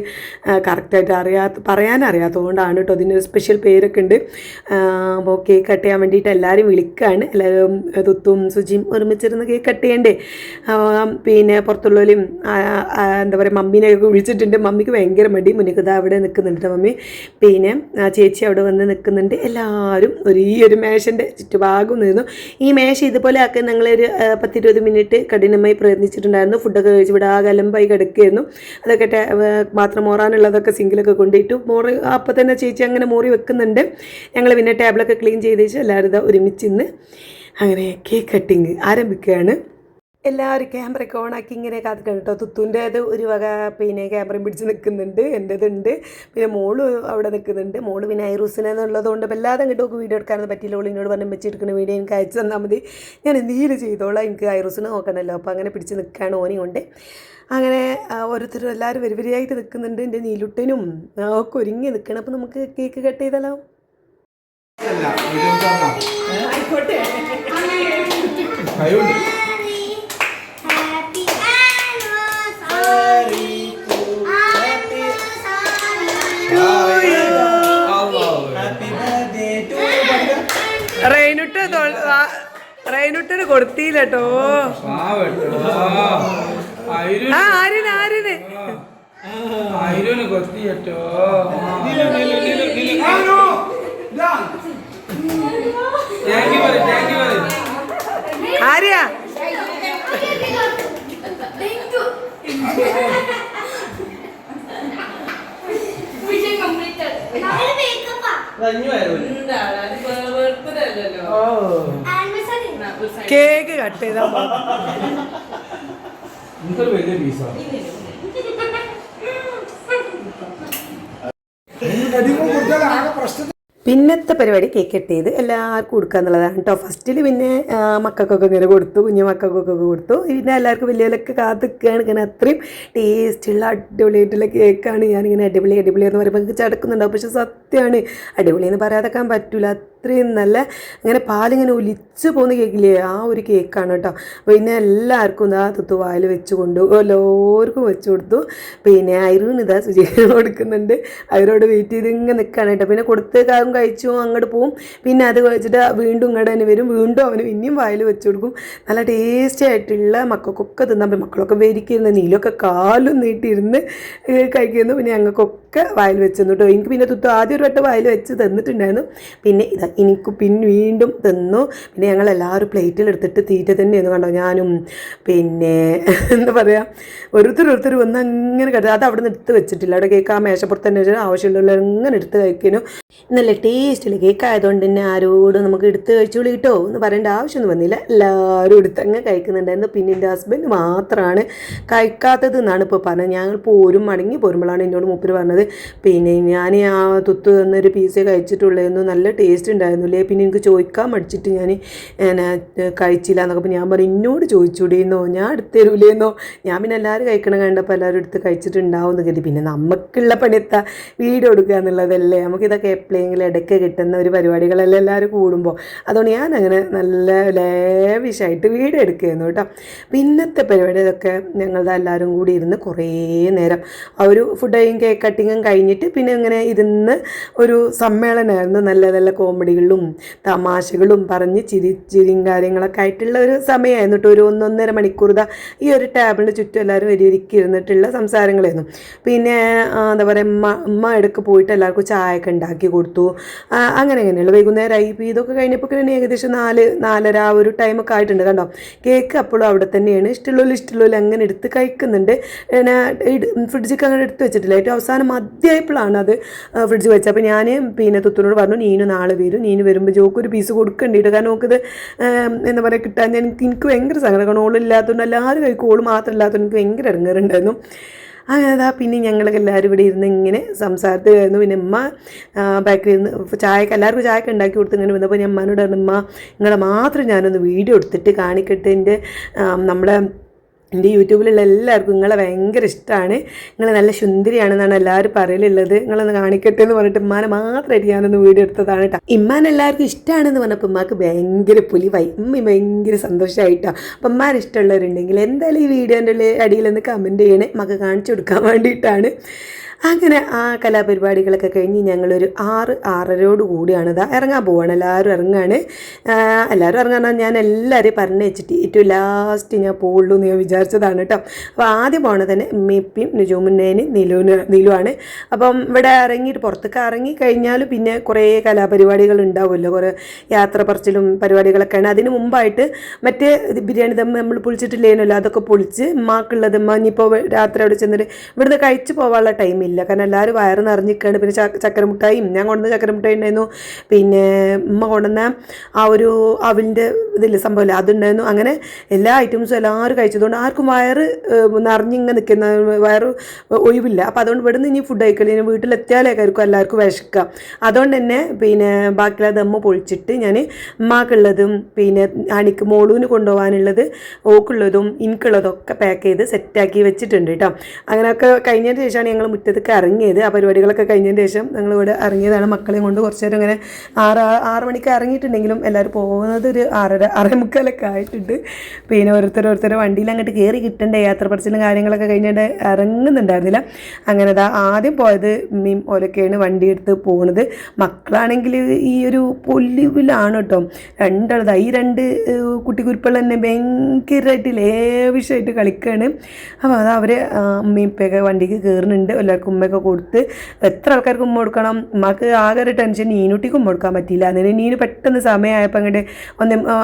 കറക്റ്റായിട്ട് പറയാനറിയാത്തതുകൊണ്ടാണ് കേട്ടോ. അതിനൊരു സ്പെഷ്യൽ പേരൊക്കെ ഉണ്ട്. അപ്പോൾ കേക്ക് കട്ട് ചെയ്യാൻ വേണ്ടിയിട്ട് എല്ലാവരും വിളിക്കുകയാണ്. എല്ലാവരും തുത്തും സുജിയും ഒരുമിച്ചിരുന്ന് കേക്ക് കട്ട് ചെയ്യണ്ടേ. പിന്നെ പുറത്തുള്ളവരും എന്താ പറയുക മമ്മീനെയൊക്കെ വിളിച്ചിട്ടുണ്ട്. മമ്മിക്ക് ഭയങ്കര മടി. മുന്നിക്കത അവിടെ നിൽക്കുന്നുണ്ട് മമ്മി. പിന്നെ ചേച്ചി അവിടെ വന്ന് നിൽക്കുന്നുണ്ട്. എല്ലാവരും ഈ ഒരു മേശൻ്റെ ചുറ്റുഭാഗം നിന്നു. ഈ മേശ ഇതുപോലെ ആക്കി ഞങ്ങളൊരു 10-20 മിനിറ്റ് കഠിനമായി പ്രയത്നിച്ചിട്ടുണ്ടായിരുന്നു. ഫുഡൊക്കെ കഴിച്ച് ഇവിടെ ആകെ അലമ്പായി കിടക്കുകയായിരുന്നു. അതൊക്കെ മാത്രം മോറാനുള്ളതൊക്കെ സിങ്കിലൊക്കെ കൊണ്ടിട്ടു. അപ്പോൾ തന്നെ ചേച്ചി അങ്ങനെ മോറി വെക്കുന്നുണ്ട്. ഞങ്ങൾ പിന്നെ ടേബിളൊക്കെ ക്ലീൻ ചെയ്ത് വെച്ച് എല്ലാവരും ഇതാ ഒരുമിച്ച് ഇന്ന് അങ്ങനെ കേക്ക് കട്ടിങ് ആരംഭിക്കുകയാണ്. എല്ലാവരും ക്യാമറയൊക്കെ ഓണാക്കി ഇങ്ങനെ കാത്തിക്കണം കേട്ടോ. തുത്തുൻ്റെ അത് ഒരു വക പിന്നെ ക്യാമറയും പിടിച്ച് നിൽക്കുന്നുണ്ട്. എൻ്റെതുണ്ട്. പിന്നെ മോള് അവിടെ നിൽക്കുന്നുണ്ട്. മോള് പിന്നെ ഐറൂസിനെ എന്നുള്ളതുകൊണ്ട് വല്ലാതെ അങ്ങോട്ട് വീഡിയോ എടുക്കാനൊന്നും പറ്റില്ല. ഓളിനോട് പറഞ്ഞ് വെച്ചെടുക്കുന്ന വീഡിയോ എനിക്ക് അയച്ചു തന്നാൽ മതി, ഞാൻ എന്തെങ്കിലും ചെയ്തോളാം, എനിക്ക് ഐറൂസിനെ നോക്കണമല്ലോ. അപ്പോൾ അങ്ങനെ പിടിച്ച് നിൽക്കുകയാണ് ഓനി കൊണ്ട്. അങ്ങനെ ഓരോരുത്തരും എല്ലാവരും വരിവരിയായിട്ട് നിൽക്കുന്നുണ്ട്. എൻ്റെ നീലുട്ടനും ഒക്കെ ഒരുങ്ങി നിൽക്കണം. അപ്പോൾ നമുക്ക് കേക്ക് കട്ട് ചെയ്താലോ? ആയിക്കോട്ടെ. റൈനുട്ടിന് കൊടുത്തില്ല കേട്ടോ. ആര്യ കേക്ക് കട്ട് ചെയ്താ വലിയ പീസാ പിന്നത്തെ പരിപാടി കേക്ക് കട്ട് ചെയ്ത് എല്ലാവർക്കും കൊടുക്കുക എന്നുള്ളതാണ് കേട്ടോ. ഫസ്റ്റിൽ പിന്നെ മക്കൾക്കൊക്കെ ഇങ്ങനെ കൊടുത്തു, കുഞ്ഞു മക്കൾക്കൊക്കെ കൊടുത്തു. പിന്നെ എല്ലാവർക്കും വലിയവരൊക്കെ കാത്തിക്കുകയാണ്. ഇങ്ങനെ അത്രയും ടേസ്റ്റുള്ള അടിപൊളിയായിട്ടുള്ള കേക്കാണ്. ഞാനിങ്ങനെ അടിപൊളി എന്ന് പറയുമ്പോൾ എനിക്ക് ചടക്കുന്നുണ്ടാവും. പക്ഷെ സത്യമാണ്, അടിപൊളിയെന്ന് പറയാതെക്കാൻ പറ്റില്ല. അത്രയും നല്ല അങ്ങനെ പാലിങ്ങനെ ഒലിച്ച് പോകുന്ന കേക്കില്ലേ, ആ ഒരു കേക്കാണ് കേട്ടോ. പിന്നെ എല്ലാവർക്കും ഇതാ തുത്തുവായിൽ വെച്ച് കൊണ്ടു എല്ലാവർക്കും വെച്ച് കൊടുത്തു. പിന്നെ ഐറൂന് ഇതാ സുചി കൊടുക്കുന്നുണ്ട്. അവരോട് വെയിറ്റ് ചെയ്ത് ഇങ്ങനെ നിൽക്കുകയാണ് കേട്ടോ. പിന്നെ കൊടുത്തേക്കാരും കഴിച്ചു അങ്ങോട്ട് പോവും. പിന്നെ അത് കഴിച്ചിട്ട് വീണ്ടും ഇങ്ങോട്ട് തന്നെ വരും. വീണ്ടും അവന് പിന്നെയും വായിൽ വെച്ച് കൊടുക്കും. നല്ല ടേസ്റ്റി ആയിട്ടുള്ള മക്കൾക്കൊക്കെ തിന്നാൻ പറ്റും. മക്കളൊക്കെ വേരിക്കുന്ന നീലൊക്കെ കാലും നീട്ടിയിരുന്ന് കഴിക്കുന്നു. പിന്നെ ഞങ്ങൾക്കൊക്കെ വായിൽ വെച്ച് തന്നു കേട്ടോ. എനിക്ക് പിന്നെ തുത്തു ആദ്യം ഒരു വട്ടം വായിൽ വെച്ച് തന്നിട്ടുണ്ടായിരുന്നു. പിന്നെ ഇതാ എനിക്ക് പിന്നെ വീണ്ടും തന്നു. പിന്നെ ഞങ്ങളെല്ലാവരും പ്ലേറ്റിലെടുത്തിട്ട് തീറ്റ തന്നെയായിരുന്നു കണ്ടോ. ഞാനും പിന്നെ എന്താ പറയുക, ഓരോരുത്തർ വന്ന് അങ്ങനെ കഴിച്ചു. അത് അവിടെ നിന്ന് എടുത്ത് വെച്ചിട്ടില്ല. അവിടെ കേക്ക് ആ മേശപ്പുറത്ത് തന്നെ ആവശ്യമുള്ള അങ്ങനെ എടുത്ത് കഴിക്കുന്നു. നല്ല ടേസ്റ്റില്ല കേക്ക് ആയതുകൊണ്ട് തന്നെ ആരോടും നമുക്ക് എടുത്ത് കഴിച്ചോളൂ കേട്ടോ എന്ന് പറയേണ്ട ആവശ്യമൊന്നും വന്നില്ല. എല്ലാവരും എടുത്ത് അങ്ങ് കഴിക്കുന്നുണ്ടായിരുന്നു. പിന്നെ എൻ്റെ ഹസ്ബൻഡ് മാത്രമാണ് കഴിക്കാത്തത് എന്നാണ് ഇപ്പോൾ പറഞ്ഞത്. ഞങ്ങൾ മടങ്ങി പോരുമ്പോഴാണ് എന്നോട് മൂപ്പര് പറഞ്ഞത്, പിന്നെ ഞാൻ ആ തുത്ത് തന്നൊരു പീസേ കഴിച്ചിട്ടുള്ളതെന്നു, നല്ല ടേസ്റ്റ് ഉണ്ടായിരുന്നില്ലേ. പിന്നെ എനിക്ക് ചോദിക്കാൻ മടിച്ചിട്ട് ഞാൻ കഴിച്ചില്ല എന്നൊക്കെ. ഞാൻ പറഞ്ഞു എന്നോട് ചോദിച്ചുകൂടിയെന്നോ, ഞാൻ എടുത്ത് തരൂലേന്നോ. ഞാൻ പിന്നെ എല്ലാവരും കഴിക്കണം കണ്ടപ്പോൾ എല്ലാവരും എടുത്ത് കഴിച്ചിട്ടുണ്ടാവും എന്ന് കരുതി. പിന്നെ നമുക്കുള്ള പണിയെത്താ വീഡിയോ എടുക്കുക എന്നുള്ളതല്ലേ. നമുക്കിതൊക്കെ എപ്പോഴെങ്കിലും ഇടയ്ക്ക് കിട്ടുന്ന ഒരു പരിപാടികളെല്ലാം എല്ലാവരും കൂടുമ്പോൾ. അതുകൊണ്ട് ഞാൻ അങ്ങനെ നല്ല ലേവിഷായിട്ട് വീഡിയോ എടുക്കുകയായിരുന്നു കേട്ടോ. പിന്നത്തെ പരിപാടി ഇതൊക്കെ ഞങ്ങളുടെ എല്ലാവരും കൂടി ഇരുന്ന് കുറേ നേരം ആ ഒരു ഫുഡും കേക്ക് കട്ടിങ്ങും കഴിഞ്ഞിട്ട് പിന്നെ ഇങ്ങനെ ഇരുന്ന് ഒരു സമ്മേളനമായിരുന്നു. നല്ല നല്ല കോമഡികളും തമാശകളും പറഞ്ഞ് ചിരിയും കാര്യങ്ങളൊക്കെ ആയിട്ടുള്ള ഒരു സമയമായിരുന്നു കേട്ടോ. ഒരു 1.5 മണിക്കൂർ ഈ ഒരു ടേബിളിന് ചുറ്റും എല്ലാവരും ഒരുക്കി ഇരുന്നിട്ടുള്ള സംസാരങ്ങളായിരുന്നു. പിന്നെ എന്താ പറയുക, ഉമ്മ ഇടയ്ക്ക് പോയിട്ട് എല്ലാവർക്കും ചായയൊക്കെ ഉണ്ടാക്കി കൊടുത്തു. അങ്ങനെയുള്ള വൈകുന്നേരമായി. ഇപ്പോൾ ഇതൊക്കെ കഴിഞ്ഞപ്പോൾ തന്നെ ഏകദേശം 4-4:30 ആ ഒരു ടൈമൊക്കെ ആയിട്ടുണ്ട് കണ്ടോ. കേക്ക് അപ്പോഴും അവിടെ തന്നെയാണ്. ഇഷ്ടമുള്ള അങ്ങനെ എടുത്ത് കഴിക്കുന്നുണ്ട്. ഫ്രിഡ്ജിക്ക് അങ്ങനെ എടുത്ത് വെച്ചിട്ടില്ല. ഏറ്റവും അവസാനം മധ്യമായപ്പോഴാണ് അത് ഫ്രിഡ്ജ് വെച്ചത്. അപ്പോൾ ഞാൻ പിന്നെ തുത്തുനോട് പറഞ്ഞു, നീനു നാളെ വരും, നീനു വരുമ്പോൾ ജോക്ക് ഒരു പീസ് കൊടുക്കേണ്ടിയിട്ട്. കാരണം നോക്കിത് എന്താ പറയുക കിട്ടാൻ എനിക്ക് ഭയങ്കര സങ്കടം. കാരണം ഓളില്ലാത്തതുകൊണ്ട് എല്ലാവരും കഴിക്കും, ഓള് മാത്രം ഇല്ലാത്തതുകൊണ്ട് എനിക്ക് ഭയങ്കര ഇറങ്ങാറുണ്ടായിരുന്നു. അങ്ങനെ പിന്നെ ഞങ്ങളൊക്കെ എല്ലാവരും ഇവിടെ ഇരുന്ന് ഇങ്ങനെ സംസാരത്തിലായിരുന്നു. പിന്നെ ഉമ്മ ബാക്കിൽ ഇരുന്ന് എല്ലാവർക്കും ചായക്ക് ഉണ്ടാക്കി കൊടുത്ത് ഇങ്ങനെ വന്നപ്പോൾ ഞാൻ ഉമ്മാനോട് പറഞ്ഞു, ഉമ്മ നിങ്ങളെ മാത്രം ഞാനൊന്ന് വീഡിയോ എടുത്തിട്ട് കാണിക്കട്ടെ. എൻ്റെ യൂട്യൂബിലുള്ള എല്ലാവർക്കും നിങ്ങളെ ഭയങ്കര ഇഷ്ടമാണ്, നിങ്ങൾ നല്ല സുന്ദരിയാണെന്നാണ് എല്ലാവരും പറയലുള്ളത്, നിങ്ങളൊന്ന് കാണിക്കട്ടെ എന്ന് പറഞ്ഞിട്ട് ഉമ്മാനെ മാത്രമായിട്ട് ഞാനൊന്ന് വീഡിയോ എടുത്തതാണ് കേട്ടോ. ഇമ്മാനെ എല്ലാവർക്കും ഇഷ്ടമാണെന്ന് പറഞ്ഞപ്പോൾ ഉമ്മാക്ക് ഭയങ്കര പുലിവായി. ഉമ്മ ഭയങ്കര സന്തോഷമായിട്ടാണ്. അപ്പം ഉമ്മാനെ ഇഷ്ടമുള്ളവരുണ്ടെങ്കിൽ എന്തായാലും ഈ വീഡിയോൻ്റെ അടിയിലൊന്ന് കമൻറ്റ് ചെയ്യണേ, മക്ക് കാണിച്ചു കൊടുക്കാൻ വേണ്ടിയിട്ടാണ്. അങ്ങനെ ആ കലാപരിപാടികളൊക്കെ കഴിഞ്ഞ് ഞങ്ങളൊരു 6-6:30 കൂടിയാണ് ഇറങ്ങാൻ പോവുകയാണ്. എല്ലാവരും ഇറങ്ങുകയാണ്. എല്ലാവരും ഇറങ്ങാൻ ഞാൻ എല്ലാവരെയും പറഞ്ഞു വെച്ചിട്ട് ഏറ്റവും ലാസ്റ്റ് ഞാൻ പോകുള്ളൂ എന്ന് ഞാൻ വിചാരിച്ചതാണ് കേട്ടോ. അപ്പോൾ ആദ്യം പോകണത് തന്നെ ഉമ്മയും നുജുമുന്നേനും നീലുവാണ്. അപ്പം ഇവിടെ ഇറങ്ങിയിട്ട് പുറത്തേക്ക് ഇറങ്ങി കഴിഞ്ഞാൽ പിന്നെ കുറേ കലാപരിപാടികൾ ഉണ്ടാവുമല്ലോ, കുറേ യാത്ര പറച്ചിലും പരിപാടികളൊക്കെയാണ്. അതിന് മുമ്പായിട്ട് മറ്റേ ബിരിയാണി ദം നമ്മൾ പൊളിച്ചിട്ടില്ലേനല്ലോ, അതൊക്കെ പൊളിച്ച് ഉമ്മാക്കുള്ളത് ഉമ്മ ഇനിയിപ്പോൾ രാത്രി അവിടെ ചെന്നിട്ട് ഇവിടുന്ന് കഴിച്ച് പോകാനുള്ള ടൈമില്ല. കാരണം എല്ലാവരും വയറ് നിറഞ്ഞിരിക്കുകയാണ്. പിന്നെ ചക്കരമുട്ടായും ഞാൻ കൊണ്ടുവന്ന ചക്കരമുട്ടായി ഉണ്ടായിരുന്നു. പിന്നെ ഉമ്മ കൊണ്ടുവന്ന ആ ഒരു അവിലിൻ്റെ ഇതില്ല സംഭവമില്ല, അതുണ്ടായിരുന്നു. അങ്ങനെ എല്ലാ ഐറ്റംസും എല്ലാവരും കഴിച്ചതുകൊണ്ട് ആർക്കും വയറ് നിറഞ്ഞിങ്ങനെ നിൽക്കുന്ന വയറ് ഒഴിവില്ല. അപ്പോൾ അതുകൊണ്ട് ഇവിടുന്ന് ഇനി ഫുഡ് കഴിക്കല് വീട്ടിലെത്തിയാലേക്കായിരിക്കും എല്ലാവർക്കും വിശക്കുക. അതുകൊണ്ട് തന്നെ പിന്നെ ബാക്കിയുള്ള ദമ്മ പൊളിച്ചിട്ട് ഞാൻ ഉമ്മാക്കുള്ളതും പിന്നെ അണിക്ക് മോളൂന് കൊണ്ടുപോകാനുള്ളത് ഓക്കുള്ളതും എനിക്കുള്ളതൊക്കെ പാക്ക് ചെയ്ത് സെറ്റാക്കി വെച്ചിട്ടുണ്ട് കേട്ടോ. അങ്ങനെയൊക്കെ കഴിഞ്ഞതിന് ശേഷമാണ് ഞങ്ങൾ മുറ്റത്ത് മുറ്റത്തേക്ക് ഇറങ്ങിയത്. ആ പരിപാടികളൊക്കെ കഴിഞ്ഞതിന് ശേഷം ഞങ്ങളിവിടെ ഇറങ്ങിയതാണ് മക്കളെയും കൊണ്ട്. കുറച്ച് നേരം ഇങ്ങനെ 6 മണിക്ക് ഇറങ്ങിയിട്ടുണ്ടെങ്കിലും എല്ലാവരും പോകുന്നത് ഒരു 6:30 ആയിട്ടുണ്ട്. പിന്നെ ഓരോരുത്തരെ വണ്ടിയിൽ അങ്ങോട്ട് കയറി കിട്ടേണ്ട യാത്ര പറച്ചിലും കാര്യങ്ങളൊക്കെ കഴിഞ്ഞിട്ട് ഇറങ്ങുന്നുണ്ടായിരുന്നില്ല. അങ്ങനെ ആദ്യം പോയത് ഉമ്മയും ഓലൊക്കെയാണ് വണ്ടി എടുത്ത് പോകുന്നത്. മക്കളാണെങ്കിൽ ഈ ഒരു പൊല്ലിവിലാണ് കേട്ടോ. ഈ 2 കുട്ടിക്കുരുപ്പകൾ തന്നെ ഭയങ്കരമായിട്ട് ലേവിഷമായിട്ട് കളിക്കുകയാണ്. അപ്പോൾ അത് അവർ ഉമ്മയും ഉപ്പയൊക്കെ വണ്ടിക്ക് കയറുന്നുണ്ട്. എല്ലാവർക്കും ഉമ്മയൊക്കെ കൊടുത്ത് എത്ര ആൾക്കാർക്ക് ഉമ്മ കൊടുക്കണം. ഉമ്മക്ക് ആകെ ഒരു ടെൻഷൻ നീനുട്ടിക്ക് ഉമ്മ കൊടുക്കാൻ പറ്റിയില്ല. അതിന് നീന് പെട്ടെന്ന് സമയമായപ്പോൾ അങ്ങോട്ട്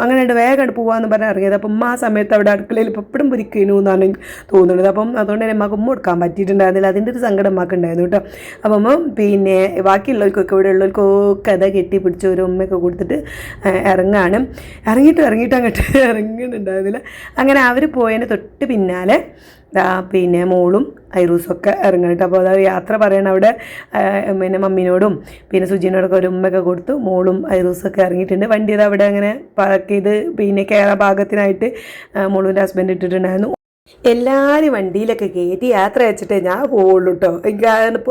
അങ്ങനെ വേഗം പോകാമെന്ന് പറഞ്ഞ് ഇറങ്ങിയത്. അപ്പം ഉമ്മ ആ സമയത്ത് അവിടെ അടുക്കളയിൽ ഇപ്പോൾ എപ്പോഴും പൊരിക്കുന്നു എന്നാണ് തോന്നുന്നത്. അപ്പം അതുകൊണ്ട് തന്നെ ഉമ്മക്ക് ഉമ്മ കൊടുക്കാൻ പറ്റിയിട്ടുണ്ടായിരുന്നില്ല. അതിൻ്റെ ഒരു സങ്കടം ഉമ്മക്ക് ഉണ്ടായിരുന്നു കേട്ടോ. അപ്പം പിന്നെ ബാക്കിയുള്ളവർക്കൊക്കെ ഇവിടെ ഉള്ളവർക്കൊക്കെ അത് കെട്ടിപ്പിടിച്ച് ഒരു ഉമ്മയൊക്കെ കൊടുത്തിട്ട് ഇറങ്ങിയിട്ട് അങ്ങോട്ട് ഇറങ്ങുന്നുണ്ടായിരുന്നില്ല. അങ്ങനെ അവർ പോയതിന് തൊട്ട് പിന്നാലെ പിന്നെ മോളും ഐറൂസൊക്കെ ഇറങ്ങുന്നുണ്ട്. അപ്പോൾ അത് യാത്ര പറയണം അവിടെ. പിന്നെ മമ്മീനോടും പിന്നെ സുജീനോടൊക്കെ ഒരു ഉമ്മയൊക്കെ കൊടുത്തു. മോളും ഐറൂസൊക്കെ ഇറങ്ങിയിട്ടുണ്ട്. വണ്ടി അത് അവിടെ അങ്ങനെ പാർക്ക് ചെയ്ത് പിന്നെ കേരള ഭാഗത്തിനായിട്ട് മോളുവിൻ്റെ ഹസ്ബൻഡ് ഇട്ടിട്ടുണ്ടായിരുന്നു. എല്ലാവരും വണ്ടിയിലൊക്കെ കയറ്റി യാത്ര അയച്ചിട്ടേ ഞാൻ പോവുള്ളൂ കേട്ടോ. എനിക്ക്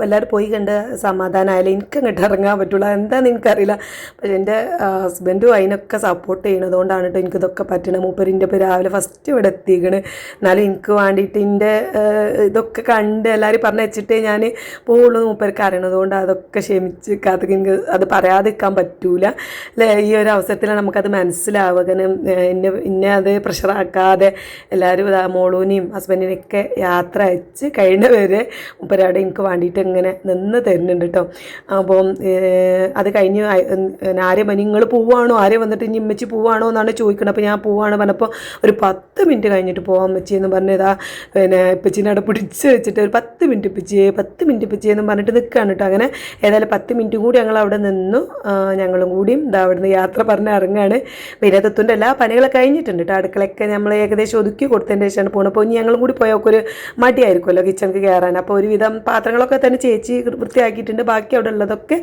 എല്ലാവരും പോയി കണ്ട് സമാധാനമായാലും എനിക്ക് അങ്ങോട്ട് ഇറങ്ങാൻ പറ്റുള്ളൂ. എന്താണെന്ന് എനിക്കറിയില്ല. പക്ഷെ എൻ്റെ ഹസ്ബൻഡും അതിനൊക്കെ സപ്പോർട്ട് ചെയ്യണതുകൊണ്ടാണ് കേട്ടോ എനിക്കിതൊക്കെ പറ്റണം. മൂപ്പരിൻ്റെ ഇപ്പോൾ രാവിലെ ഫസ്റ്റ് ഇവിടെ എത്തിക്കണ്. എന്നാലും എനിക്ക് വേണ്ടിയിട്ട് എൻ്റെ ഇതൊക്കെ കണ്ട് എല്ലാവരും പറഞ്ഞു വെച്ചിട്ടേ ഞാൻ പോവുള്ളൂ മൂപ്പർക്ക് അറിയണതുകൊണ്ട് അതൊക്കെ ക്ഷമിച്ച് കാത്തൊക്കെ എനിക്ക് അത് പറയാതിരിക്കാൻ പറ്റൂല അല്ലേ. ഈ ഒരു അവസരത്തിലാണ് നമുക്കത് മനസ്സിലാവുക. എന്നെ അത് പ്രഷറാക്കാതെ എല്ലാവരും മോളൂനെയും ഹസ്ബൻഡിനെയൊക്കെ യാത്ര അയച്ച് കഴിഞ്ഞവരെ മുപ്പരാടെ എനിക്ക് വേണ്ടിയിട്ട് ഇങ്ങനെ നിന്ന് തരുന്നുണ്ട് കേട്ടോ. അപ്പം അത് കഴിഞ്ഞ് നിങ്ങൾ പോവുകയാണോ, ആരെയും വന്നിട്ട് ഇനി ഇമ്മച്ചി പോവുകയാണോ എന്നാണ് ചോദിക്കുന്നത്. അപ്പോൾ ഞാൻ പോവുകയാണ് പറഞ്ഞപ്പോൾ ഒരു 10 മിനിറ്റ് കഴിഞ്ഞിട്ട് പോകാൻ വെച്ചി എന്ന് പറഞ്ഞതാ. പിന്നെ ഇപ്പച്ചിനെ അവിടെ പിടിച്ച് വെച്ചിട്ട് ഒരു 10 മിനിറ്റ് ഇപ്പച്ചിയെന്നും പറഞ്ഞിട്ട് നിൽക്കുകയാണ് കേട്ടോ. അങ്ങനെ ഏതായാലും 10 മിനിറ്റ് കൂടി ഞങ്ങൾ അവിടെ നിന്നു. ഞങ്ങളും കൂടിയും അവിടെ നിന്ന് യാത്ര പറഞ്ഞ് ഇറങ്ങുകയാണ്. പിന്നെ തെത്തുൻ്റെ എല്ലാ പണികളൊക്കെ കഴിഞ്ഞിട്ടുണ്ട് കേട്ടോ. അടുക്കളയൊക്കെ നമ്മൾ ഏകദേശം ഒതുക്കി കൊടുത്തതിൻ്റെ ശേഷമാണ് പോകുന്നത്. അപ്പോൾ ഇനി ഞങ്ങളും കൂടി പോയൊക്കെ ഒരു മടിയായിരിക്കുമല്ലോ കിച്ചണിക്ക് കയറാൻ. അപ്പോൾ ഒരുവിധം പാത്രങ്ങളൊക്കെ തന്നെ ചേച്ചി വൃത്തിയാക്കിയിട്ടുണ്ട്. ബാക്കി അവിടെ ഉള്ളതൊക്കെ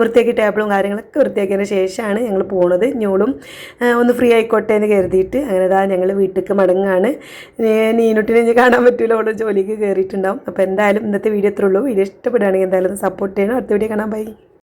വൃത്തിയാക്കി ടേബിളും കാര്യങ്ങളൊക്കെ വൃത്തിയാക്കിയതിന് ശേഷമാണ് ഞങ്ങൾ പോകുന്നത്. ഞങ്ങളും ഒന്ന് ഫ്രീ ആയിക്കോട്ടെ എന്ന് കരുതിയിട്ട് അങ്ങനെ ഞങ്ങൾ വീട്ടിലേക്ക് മടങ്ങുകയാണ്. നീനുട്ടിനെ ഇനി കാണാൻ പറ്റില്ല, അവൾ ജോലിക്ക് കയറിയിട്ടുണ്ടാവും. അപ്പോൾ എന്തായാലും ഇന്നത്തെ വീഡിയോ എത്രയുള്ളൂ. വീഡിയോ ഇഷ്ടപ്പെടുകയാണെങ്കിൽ എന്തായാലും സപ്പോർട്ട് ചെയ്യണം. അടുത്ത വീഡിയോ കാണാൻ ബൈ.